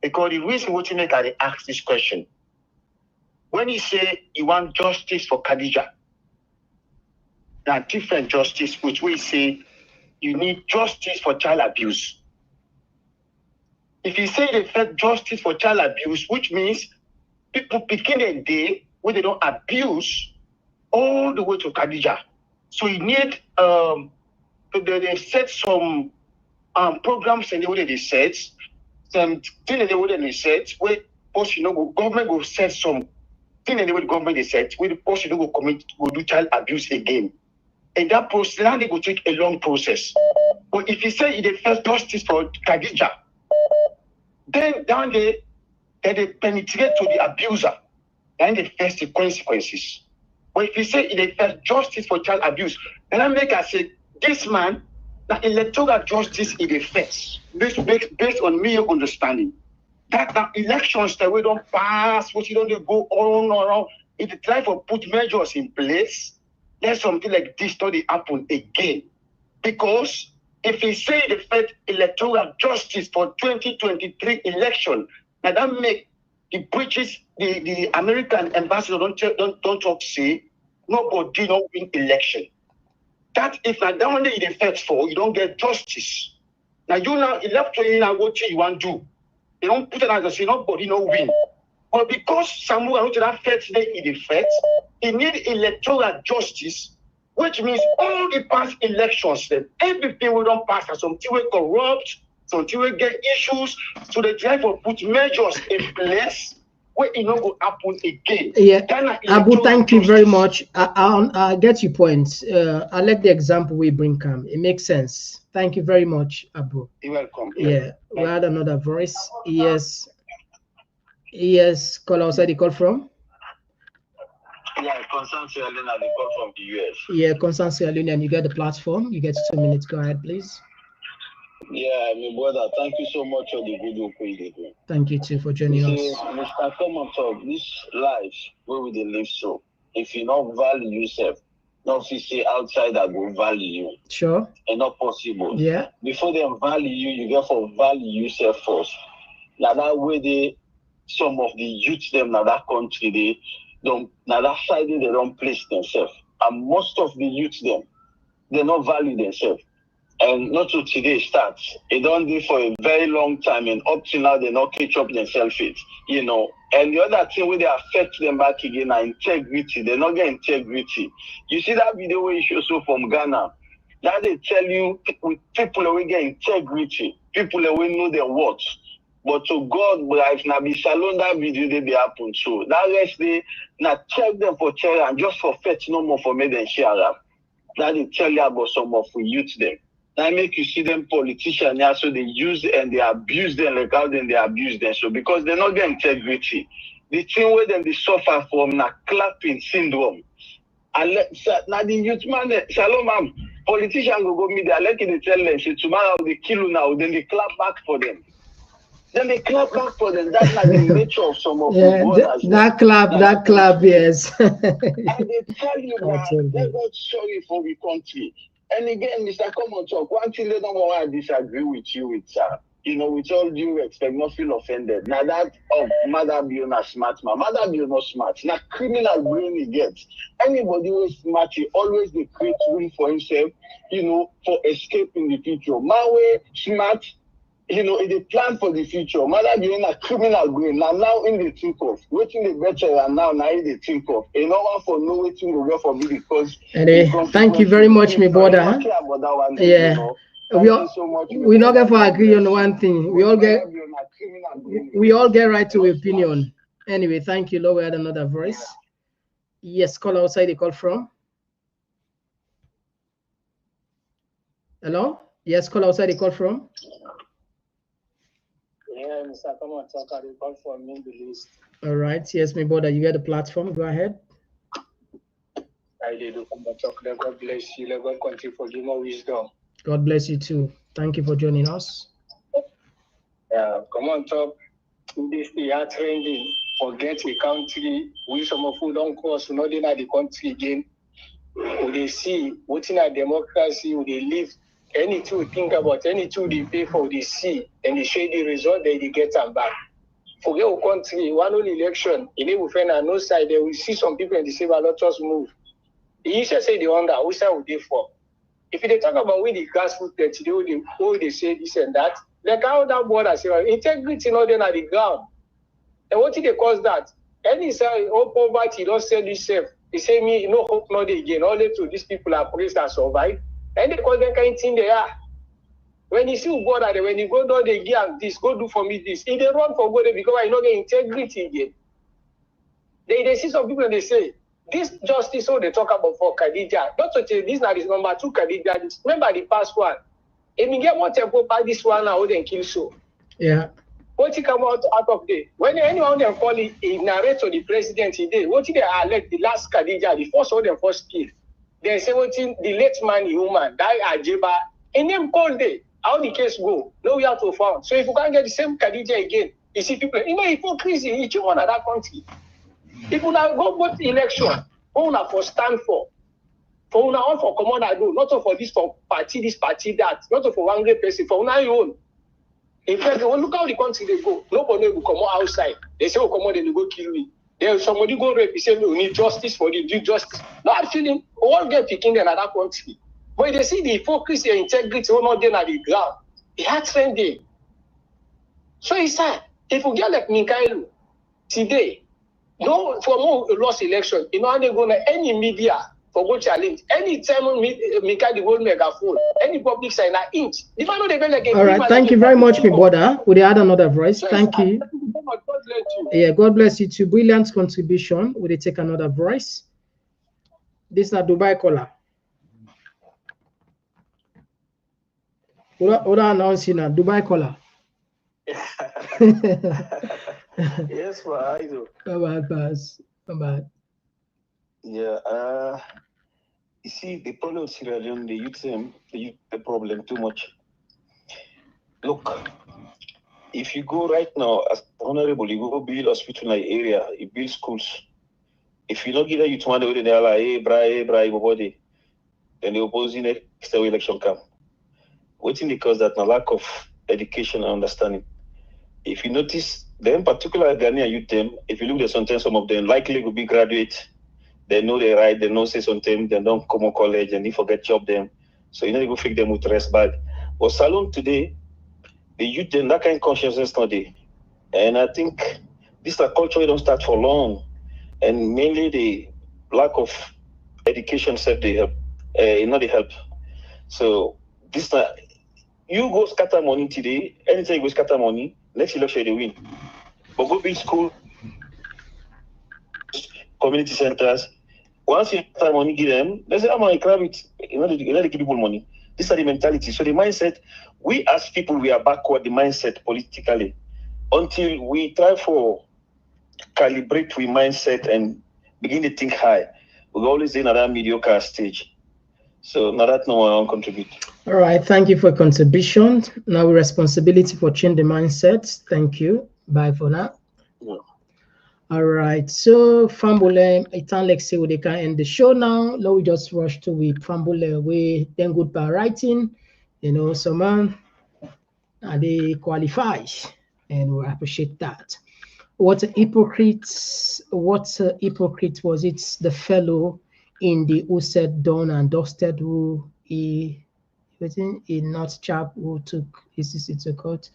Because the reason what you make I ask this question. When you say you want justice for Khadija, there are different justice, which we say you need justice for child abuse. If you say they fed justice for child abuse, which means people begin a day where they don't abuse all the way to Khadija. So you need they set some programs in the way they set, some thing in the way they set, where post government will set some thing in the way the government they set, where the post will do child abuse again. And that process now they will take a long process. But if you say they first justice for Khadija, then down there they penetrate to the abuser, and they face the consequences. But if you say they face justice for child abuse, then I make us say this man, that electoral justice is the first, based on me understanding. That elections that we don't pass, which you don't go on around. If you try to put measures in place, let something like this study happen again. Because if you say the first electoral justice for 2023 election, now that make the British, the American ambassador don't talk say nobody don't win election. That if not down there the first for you don't get justice. Now you now electoral now what you want to do. They don't put it as a say nobody no win. But because someone who that first day in the first, he need electoral justice, which means all the past elections, then everything we don't pass as something we corrupt, So you will get issues to the drive for put measures in place where it not go happen again. Yeah, Abu, thank you very much. I get your points. I like the example we bring come. It makes sense. Thank you very much, Abu. You're welcome. Yeah, we had another voice. Yes. Yes, call outside the call from? Yeah, Constance Elena, the call from the US. Yeah, Constance Elena, and you get the platform. You get 2 minutes. Go ahead, please. Yeah, my brother, thank you so much for the video. Thank you too for joining us. Mr. Komon-Tok, this life where we live so, if you not value yourself, not if you say outside that go value you. Sure. And not possible. Yeah. Before they value you, you get for value yourself first. Now that way some of the youth them now that country they don't now that side they don't place themselves. And most of the youth them, they don't value themselves. And not to today start. It don't do for a very long time, and up to now they not catch up themselves it, you know. And the other thing where they affect them back again are integrity. They not get integrity. You see that video where you show so from Ghana. Now they tell you with people who get integrity, people who know their worth. But to God, if na be salon that video they be happen so. That rest they now check them for chair and just for fetch no more for me than share them. Now they tell you about some of we youth them. Now make you see them politicians yeah, so they use and they abuse them like how then they abuse them. So because they not get integrity. The thing where them they suffer from na clapping syndrome. And now the youth man, shalom ma'am, politicians go meet there, like they tell them, say tomorrow they kill you now, then they clap back for them. Then they clap back for them. That's not the nature of some of the brothers. That clap, yes. And they tell you that they're not sorry for the country. And again, Mr. Komon-Tok, one thing they don't want to disagree with you with, you know, with all due respect, not feel offended. Now that of mother be not smart, man. Mother be not smart. Now criminal brain he gets. Anybody who is smart, he always they create room for himself, you know, for escape in the future. My way smart, you know, they plan for the future. Mother be in a criminal brain. Now in the think of waiting the better and now in the think of. You know one for no waiting to go for me because thank you very much, my brother. Huh? Yeah. We not get for agree on one thing. We all get right to opinion. Anyway, thank you, Lord. We had another voice. Yes, call outside the call from. Hello? Yes, call outside the call from. Yeah, Mr. Komon-Tok, I call from Middle East. All right. Yes, my brother, you get the platform. Go ahead. I did Komon-Tok. Let God bless you. Let God continue for you more wisdom. God bless you too. Thank you for joining us. Yeah, Komon-Tok. This year trending. Forget the country. We some of who don't cross, we not in the country again. We they see what's in a democracy, we they live. Anything we think about, anything they pay for, they see, and they show the result, they get them back. Forget our country, one only election, in will find no side, they will see some people and they say, well, let us move. They used to say they wonder, which side would they for? If they talk about with the grassroots, they say this and that, like how that border say, well, integrity not then at the ground. And what did they cause that? Any say, oh, poverty, don't say this safe. They say, me, no hope, not again. Only to these people are praised and survive. And they call them kind of thing they are. When you see God at when you go down, they give this, go do for me this. If they run for God, because I know the integrity again. They see some people and they say, this justice, so they talk about for Khadija. Not to say this now is number 2 Khadija. Remember the past one. If you get more tempo by this one now, then kill so. Yeah. What he come out of there? When anyone them call it a narrator, the president today, what they elect the last Khadija, the first one, the first kill. They say what the late man, human, die Ajeba, and them call day. How the case go? No we have to found. So if you can't get the same Khadija again, you see people, you know, hypocrisy, each one of that country. People now go vote election, who not for stand for now for common I do, not for this party, that, not for one great person, for now your own. In fact, look how the country they go. Nobody will come outside. They say, oh, come on, they go kill me. There's somebody go rape. He say, we need justice for the due justice. No, I'm feeling all get picking in another country. But they see the hypocrisy and integrity not there at the ground. It had trending. So he said, if we get like Minkailu today, no for more lost election, you know, they go to any media. for go challenge. Any time me carry the whole megaphone, any public sign an inch. If I know they like a all right, thank you very much, my brother. Would they add another voice? Thank you. Yeah, God bless you too. Brilliant contribution. Would they take another voice? This is not Dubai caller. What announcing now? Dubai caller. Yes, well, I do. Come on, pass. Come on. Yeah, you see, the problem with Sierra Leone, the youth the problem too much. Look, if you go right now, as honorable, you go build hospital in the area, you build schools. If you don't give that youth one, they are like, hey, bra, then the opposing next election come. Waiting because that a lack of education and understanding. If you notice, them particular Ghanaian youth, them, if you look at sometimes some of them likely will be graduate. They know they right, they know say something, they don't come to college and they forget job them. So you know they go fake them with rest bag. But Salon today, the youth them that kind of consciousness today. And I think this culture don't start for long. And mainly the lack of education set they help. They help. So this you go scatter money today, anytime you go scatter money, next election they win. But go build school, community centers. Once you have money, give them, they say, I'm going to grab it. You know, they give people money. This is the mentality. So the mindset, we as people, we are backward, the mindset politically. Until we try for calibrate with mindset and begin to think high. We're always in another mediocre stage. So now that no one will contribute. All right, thank you for contribution. Now responsibility for change the mindset. Thank you. Bye for now. Yeah. All right, so Fambule, it's like say they can end the show now. Now we just rush to we Fambule, we then goodbye writing. You know, so man, they qualify, and we appreciate that. What a hypocrite was it? The fellow in the who said done and dusted who he not chap who took his to court.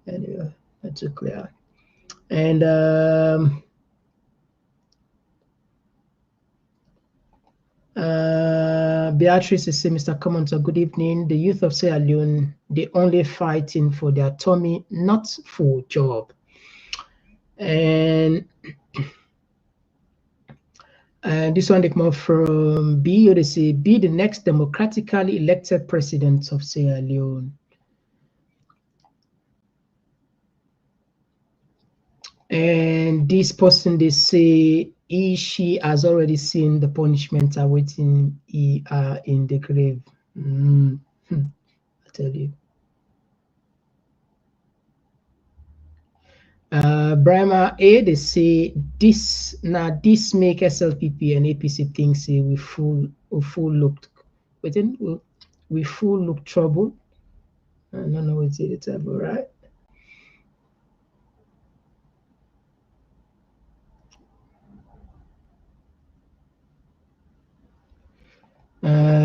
Anyway, that's clear. And Beatrice is saying, Mr. Komon-Tok, good evening. The youth of Sierra Leone, they only fighting for their tummy, not for job. And this one they come from B. They say, be the next democratically elected president of Sierra Leone. And this person, they say, she has already seen the punishment awaiting her in the grave. I tell you. Brahma A, they say this now this make SLPP and APC think say we full looked within we full look trouble. I don't know what's the trouble, right?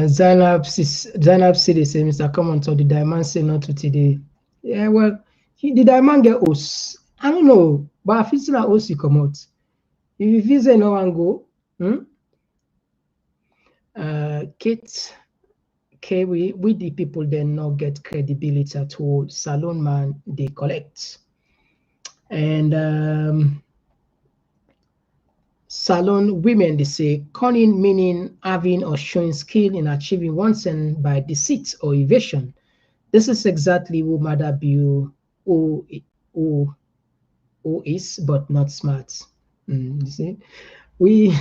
Zainab City say, Mr. Komon-Tok, the diamond say not to today. Yeah, well, the diamond get us. I don't know, but if it's not us, you come out. If you say no one go, Kate, we the people then not get credibility at all. Salon man, they collect. And salon women, they say, conning meaning having or showing skill in achieving one's end by deceit or evasion. This is exactly who Mother Bill who is, but not smart. You see, we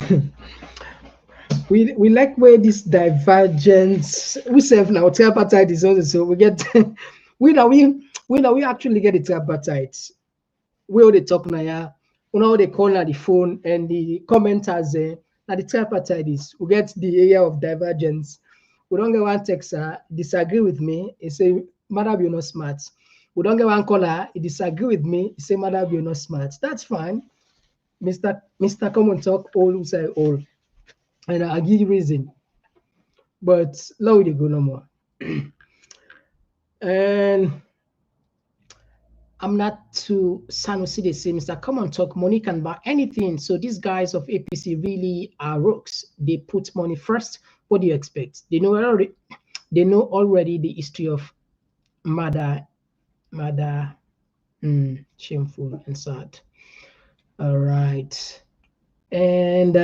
like where this divergence we serve now. Tripartite is also so we get we actually get the tripartite. We all they talk now, yeah. You know they call now the phone and the commenters now the tripartite is we get the area of divergence. We don't get one texter disagree with me. He say, Mother you're not smart. We don't get one caller, he disagree with me, he say, Mother you're not smart. That's fine. Mr. Komon-Tok, all who say all. And I'll give you reason. But now we go no more. And I'm not too Sanusi. They say, Mr. Komon-Tok, money can buy anything. So these guys of APC really are rooks. They put money first. What do you expect? They know already. They know already the history of murder. Shameful and sad. All right, and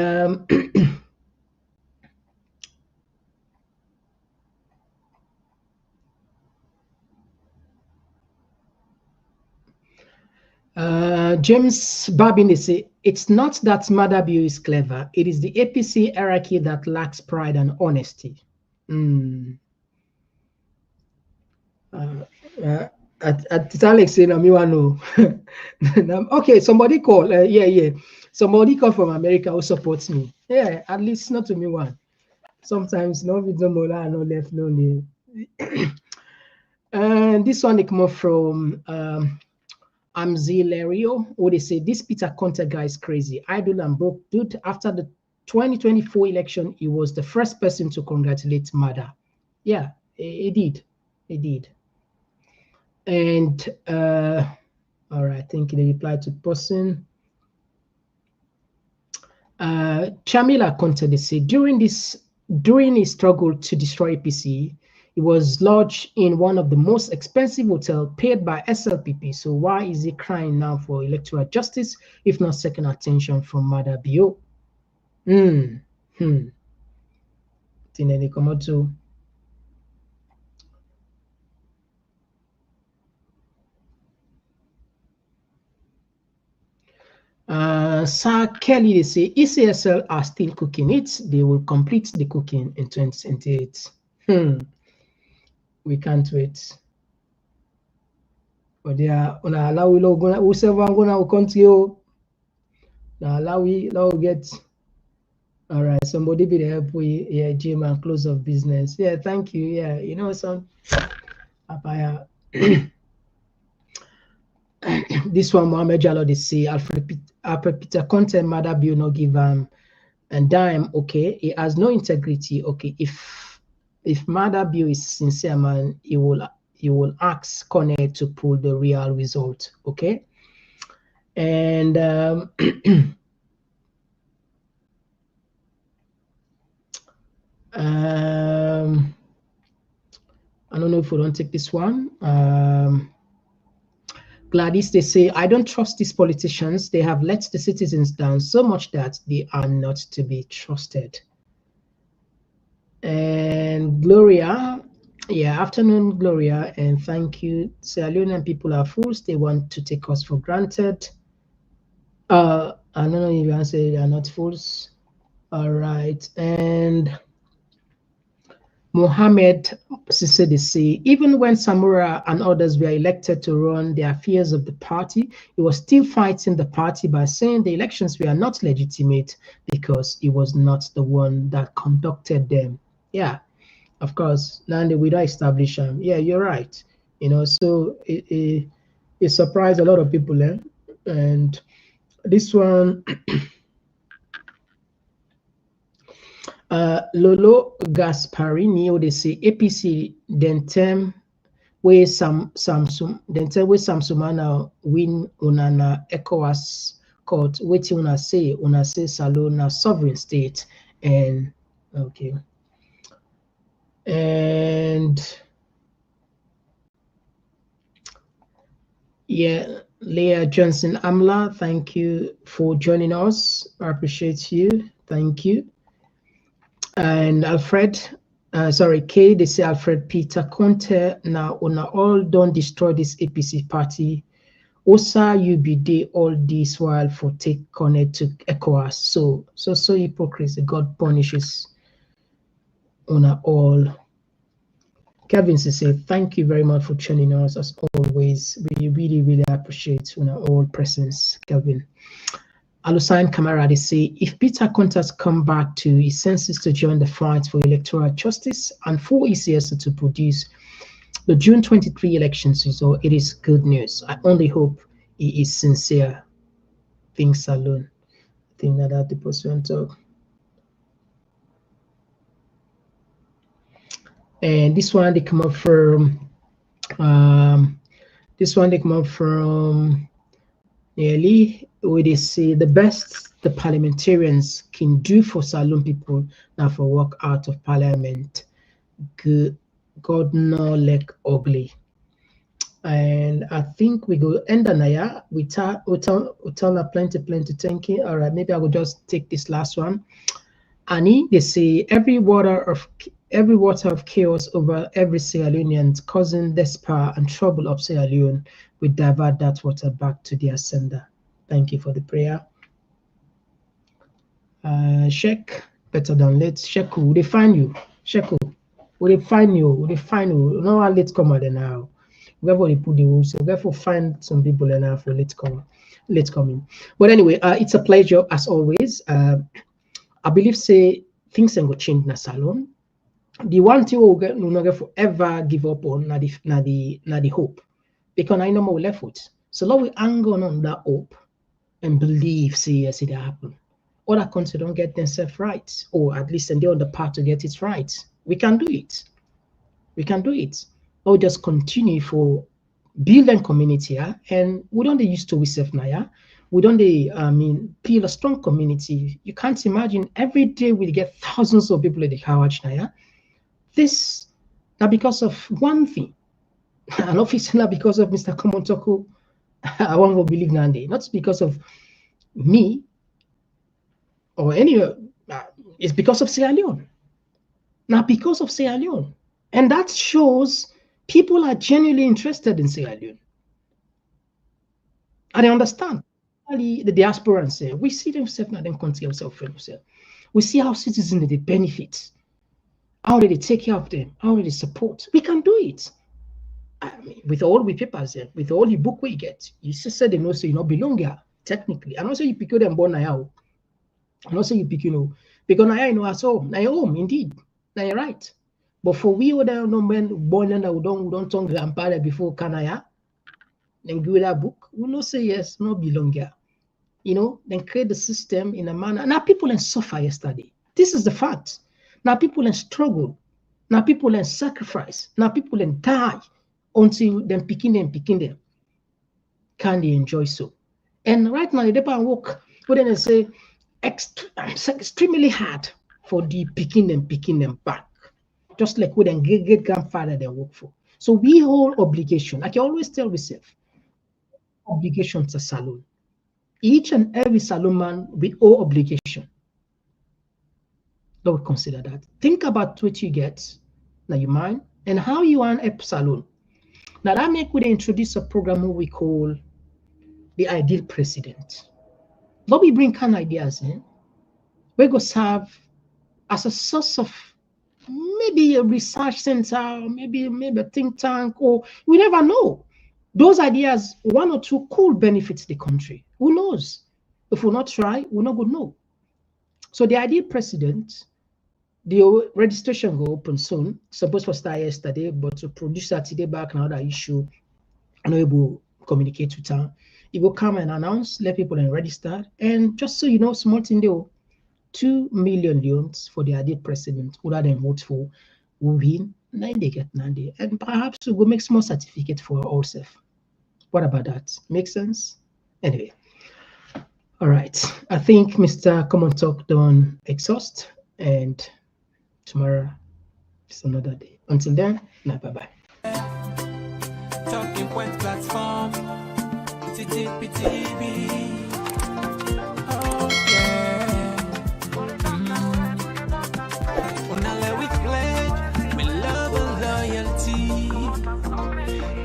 James Babin, they say, it's not that Madabu is clever. It is the APC hierarchy that lacks pride and honesty. At Alex saying, okay, somebody call. Yeah. Somebody call from America who supports me. Yeah, at least not to me one. Sometimes no video mola no left lonely. And this one they come up from Amzilerio, or they say this Peter Conteh guy is crazy. Idle and broke dude. After the 2024 election, he was the first person to congratulate Mada. Yeah, he did. And all right, I think they replied to person. Chamila Conteh, they say during his struggle to destroy APC, he was lodged in one of the most expensive hotels paid by SLPP. So why is he crying now for electoral justice, if not second attention from Mada Bio? Tinele Komoto. Sir Kelly, they say ECSL are still cooking it. They will complete the cooking in 2028. We can't wait. But they are on allow we gonna whoever gonna continue. Now allow we get. All right, somebody be the help we Jim and close of business. Yeah, thank you. Yeah, you know some. This one, Mohamed Jallo, they say Alfred Peter Conteh, Mada Bill no give and dime. Okay, he has no integrity. Okay, if Mada Bill is sincere, man, he will ask Konneh to pull the real result. Okay, and I don't know if we don't take this one. Gladys, they say, I don't trust these politicians. They have let the citizens down so much that they are not to be trusted. And Gloria, yeah, afternoon, Gloria, and thank you. Sierra Leonean people are fools. They want to take us for granted. I don't know if you answer they are not fools. All right, and Mohamed said they say, even when Samura and others were elected to run the affairs of the party, he was still fighting the party by saying the elections were not legitimate because he was not the one that conducted them. Yeah, of course. Now we don't establish them. Yeah, you're right. You know, so it surprised a lot of people. And this one. Lolo Gasparini, they say APC then term where Samsumana win unana Ecowas court waiting una say Salona sovereign state and okay. And yeah, Leah Johnson Amla, thank you for joining us. I appreciate you. Thank you. And Alfred, Kay, they say Alfred Peter Conteh, now all don't destroy this APC party. Osa you be there all this while for take Konneh to Ecowas. So hypocrisy. God punishes una all. Kevin say thank you very much for joining us as always. We really appreciate una all presence, Kevin. Alusan Kamara, they say, if Peter Conteh come back to his senses to join the fight for electoral justice and for ECS to produce the June 23 elections result, it is good news. I only hope he is sincere. Things alone. I think that the person talk. And this one, they come up from This one they come up from nearly where they say the best the parliamentarians can do for Salon people now for work out of parliament. God no like ugly. And I think we go end Anaya. We tell plenty thinking. All right, maybe I will just take this last one. Annie, they say every water of chaos over every Sierra Leonean causing despair and trouble of Sierra Leone, we divert that water back to their sender. Thank you for the prayer. Sheikh, better than late. Sheikh, will they find you? Sheikh, will they find you? Will they find you? No one late comer than now. Therefore, they put the rules. So therefore, find some people enough for late coming. But anyway, it's a pleasure as always. I believe say things ain't go change na Salon. The one thing we'll get no longer forever give up on na the hope. Because I know more left foot. So long we hang on that hope and believe see it happen. Other countries don't get themselves right, or at least they're on the path to get it right. We can do it. We can do it. Or just continue for building community, and we don't used to ourselves now. We don't build a strong community. You can't imagine every day we get thousands of people at the Hawaj now. This not because of one thing, and obviously not because of Mr. Komon-Tok. I won't go believe Nande. Not because of me or any. It's because of Sierra Leone. Now because of Sierra Leone, and that shows people are genuinely interested in Sierra Leone. And I understand. The diaspora say we see themselves now, them country themselves. We see how citizens they benefit, how they take care of them, how they support. We can do it. I mean, with all the papers, with all the book we get, you just said they know so you not belong here, technically. And also you pick them born now. And also you pick, because now you know as home. Now you're home, indeed. Now you're right. But for we who don't know men born and we don't talk grandpa before Kanaya, then give that book, we know say yes, no belong here. Then create the system in a manner. Now people can suffer yesterday. This is the fact. Now people can struggle. Now people can sacrifice. Now people can die until them picking them. Can they enjoy so? And right now, they don't work. But then they say extremely hard for the picking them back. Just like with a great grandfather they work for. So we hold obligation. Like I always tell myself, obligation to Salon. Each and every Salon man we owe obligation. Don't consider that. Think about what you get, now you mind, and how you want a Salon. Now that make we introduce a program we call the ideal president. But we bring kind of ideas in. We go serve as a source of maybe a research center, maybe a think tank, or we never know. Those ideas, one or two could benefit the country. Who knows? If we not try, we're not going to know. So the ideal president, the registration will open soon. Supposed to start yesterday, but to produce that today back now that issue, I'm not able to communicate with her. It will come and announce, let people register. And just so you know, small thing there, 2 million leones for the ideal president who are then vote for will win 9 they get 9 day. And perhaps we will make small certificate for ourselves. What about that? Make sense? Anyway. All right. I think Mr. Komon-Tok done exhaust, and tomorrow is another day. Until then, bye-bye. Talking point platform, TTPTB. Oh yeah. Now let we pledge, we love and loyalty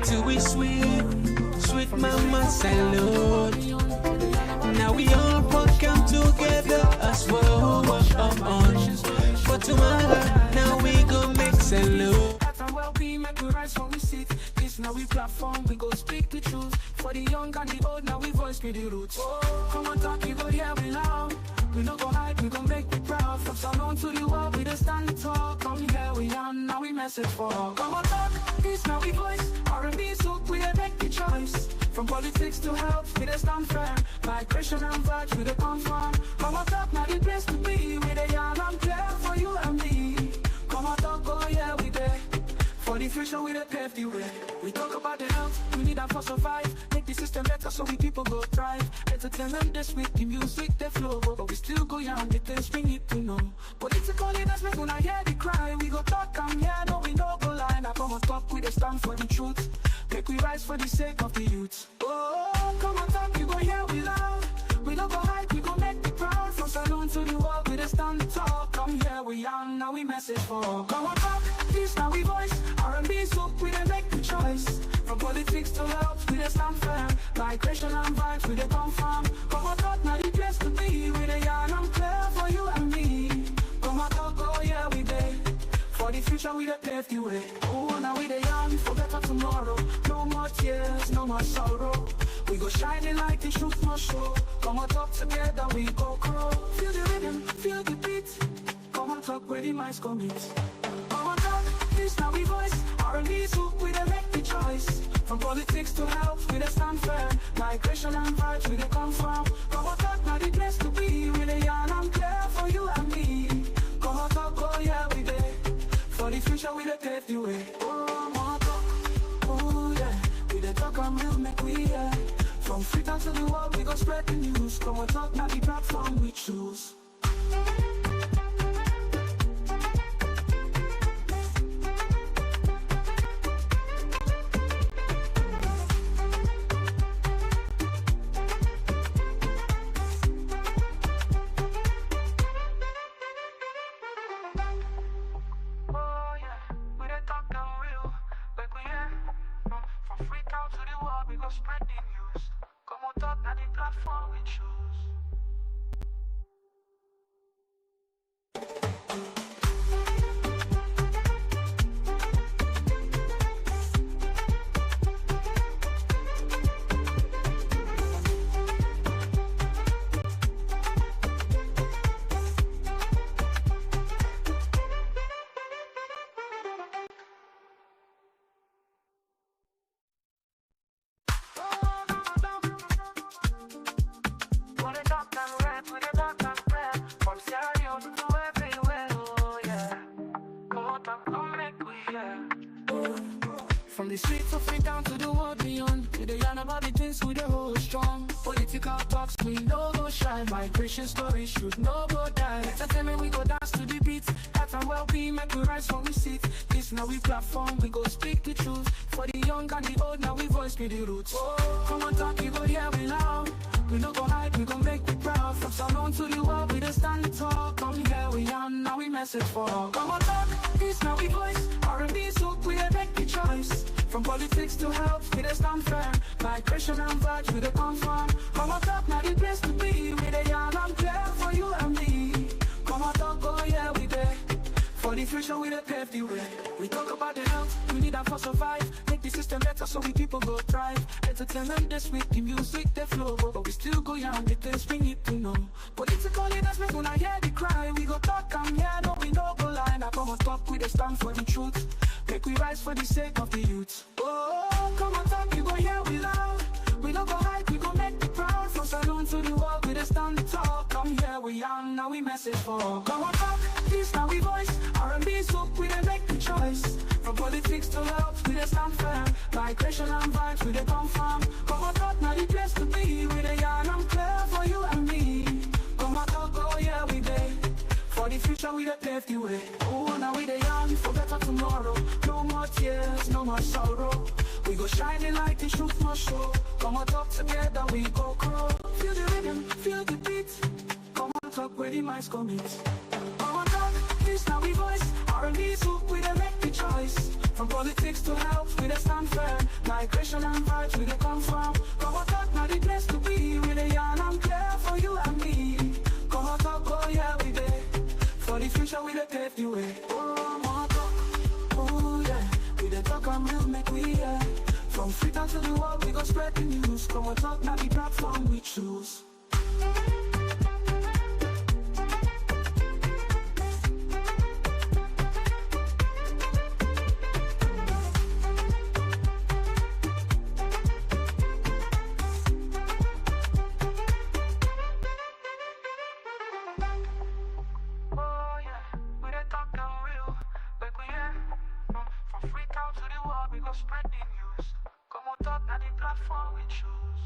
to we sweet mama salute. Now we all come together as well. For tomorrow, now we go make salute. Make we rise when we sit. This now we platform, we go speak the truth. For the young and the old, now we voice me the roots. Oh, come on, talk, you go hear we loud. We don't go hide, we gon' make me proud. From Salon to the world, we just stand tall. Come here, we are, now we message for all. Come on, talk, this now we voice. R&B so clear, make the choice. From politics to health, we just stand firm. Migration and vibes, we the confirm. Come on, talk, now the place to be. We the young and clear for you and me. Come on, talk, oh yeah, we there. For the future, we the pave the way. We talk about the health, we need that for survive. Make the system better so we people go thrive. Entertainment this week, the music they flow, but we still go young, the things we need to know. Political leaders make when I hear the cry. We go talk and yeah, no we no go lie. Now come on top, we dey stand for the truth. Make we rise for the sake of the youth. Oh, come on top, you go hear we loud. We don't go hide, we go make the proud. From saloon to the world, we dey stand tall. Come here, we young, now we message for. Come on top, this now we voice. R&B soup, we dey make the choice. From politics to health, we dey stand firm. Migration and vibes, we dey come from. Come on top, now the place to be. We dey young and clear for you and me. Come on top, oh yeah, we dey. For the future, we dey pave the way. Oh, now we dey young for better tomorrow. No more tears, no more sorrow. We go shining like the truth must show. Come on top together, we go grow. Feel the rhythm, feel the beat. Come on top where the minds commit. Come on top, this now we voice. R&B soup, we dey make the choice. From politics to health, we dey stand firm. Migration and vibes, we dey come from. Come on top, now the place to be. We dey young and clear for you and me. Come on top, oh yeah, we dey. For the future, we dey pave the way. Oh, come on top, oh yeah. We dey talk and we'll make we yeah. From Freetown to the world, we go spread the news. Come on top, now the platform we choose. Spread the news. Come on top, now the platform we choose. From the streets of Freetown to the world beyond, we dey yarn about the things we dey hold strong. Political talks, we no go shy. Migration stories should no go die. Entertainment, we go dance to the beat. Health and well-being, make we rise from we seat. This now we platform, we go speak the truth. For the young and the old, now we voice be the roots. Oh, come on talk, you go hear we loud. We no go hide, we gon' make we proud. From Salon to the world, we dey stand tall. Come here, we young, now we message for all. Come on talk, this now we voice. R&B soup, we dey make the choice. From politics to health, we dey stand firm. Migration and vibes, we dey come from. Come on talk, now the place to be. We dey young and clear for you and me. Come on talk, oh yeah, we dey. For the future, we dey pave the way. We talk about the health, we need that for survive. Make the system better so we people go thrive. Entertainment this week, the music they flow, but we still go young, the things we need to know. Political leaders make when I hear the cry. We go talk and yeah, no we no go lie. Now come on top, we dey stand for the truth. Make we rise for the sake of the youth. Oh, come on top, you go hear we loud. We no go hide, we go make the proud. From Saloon to the world, we dey stand tall. Come here, we young, now we message for. Come on top, this now we voice. R&B soup, we dey make the choice. From politics to health, we dey stand firm. Migration and vibes, we dey come from. Come on top, now the place to be. We dey young and clear for you and me. Come on top, oh yeah, we dey. For the future, we dey pave the way. Oh, now we dey young for better tomorrow. No more tears, no more sorrow. We go shining like the truth must show. Come on top together, we go grow. Feel the rhythm, feel the beat. Come on top where the minds commit. Come on top, this now we voice. R&B soup, we dey make the choice. From politics to health, we dey stand firm. Migration and vibes, we dey come from. Come on top, now the place to be. We dey young and clear for you and me. Come on top, oh yeah, we dey. For the future, we dey pave the way. Oh, come on top, oh yeah. We dey talk and we'll make we yeah. From Freetown to the world, we go spread the news. Come on talk, now the platform we choose. From Freetown to the world, we go spread the news. Come on, talk, now the platform we choose.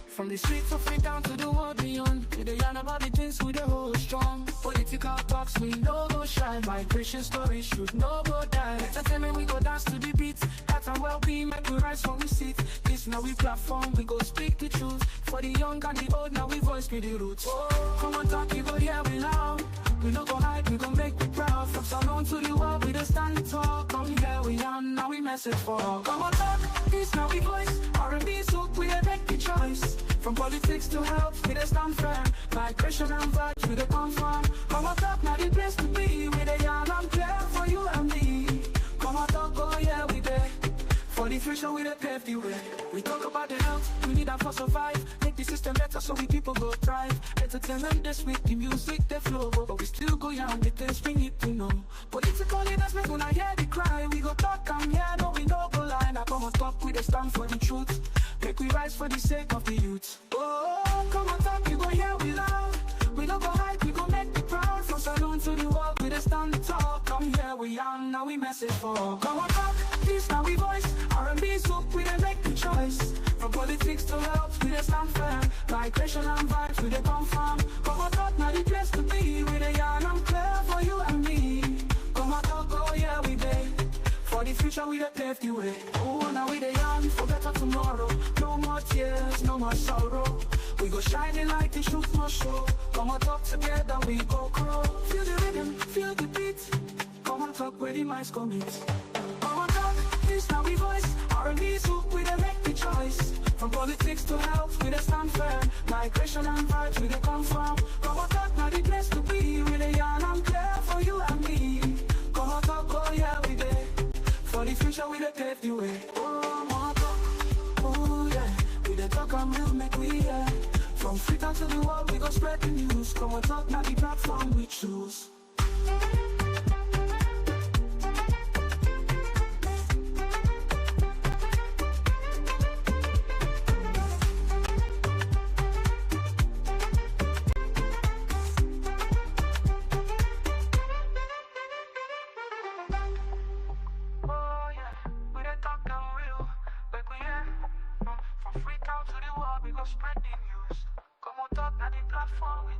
From the streets of it down to the world beyond, we dey yarn about the things we dey hold strong. Political talks we no go shy, migration stories should no go die. Entertainment we go dance to the beat, health and well-being make we rise from we seat. This now we platform, we go speak the truth. For the young and the old, now we voice be the roots. Come on talk, you go hear we loud. We no go hide, we gon' make we proud. From Salon to the world, we dey stand tall. Come here we yarn, now we message for all. Come on talk, this now we voice. R&B soak, we dey make the choice. From politics to health, we dey stand firm. Migration and vibes, we dey confirm. Come on talk, now the place to be. We dey yarn and clear for you and me. Come on talk, oh yeah, we dey. For the future, we dey pave the way. We talk about the health, we need that for survive. Make the system better so we people go thrive. Entertainment this week, the music they flow, but we still go yarn the things we need to know. Political leaders make una hear the cry. We go talk and hear, no we no go lie. Now come on talk, we dey stand for the truth. Make we rise for the sake of the youth. Oh, come on talk, you go hear we loud. We no go hide, we go make the proud. From Salon to the world, we dey stand tall. Come here we yarn, now we message for all. Come on talk, this now we voice. R&B soak, we dey make the choice. From politics to health, we dey stand firm. Migration and vibes, we dey confirm. Come on talk, now the place to be. We dey yarn and clear for you and me. Come on talk, oh yeah we dey. For the future we dey pave the way. Oh now we dey yarn for better tomorrow. No more tears, no more sorrow. We go shining like the truth must show. Come on talk together, we go grow. Feel the rhythm, feel the beat. Come on talk where the minds come meet. Come on talk, this now we voice. R&B soak, we dey make the choice. From politics to health, we dey stand firm. Migration and vibes, we dey confirm. Come on talk, now the place to be. We dey yarn and clear for you and me. Come on talk, oh yeah we dey. For the future, we dey pave the way. Oh, more talk, oh yeah. We dey talk and we'll make we hear. From Freetown to the world, we go spread the news. Come on talk, now the platform we choose. From Freetown to the world, we go spread the news. Come on, talk, now the platform we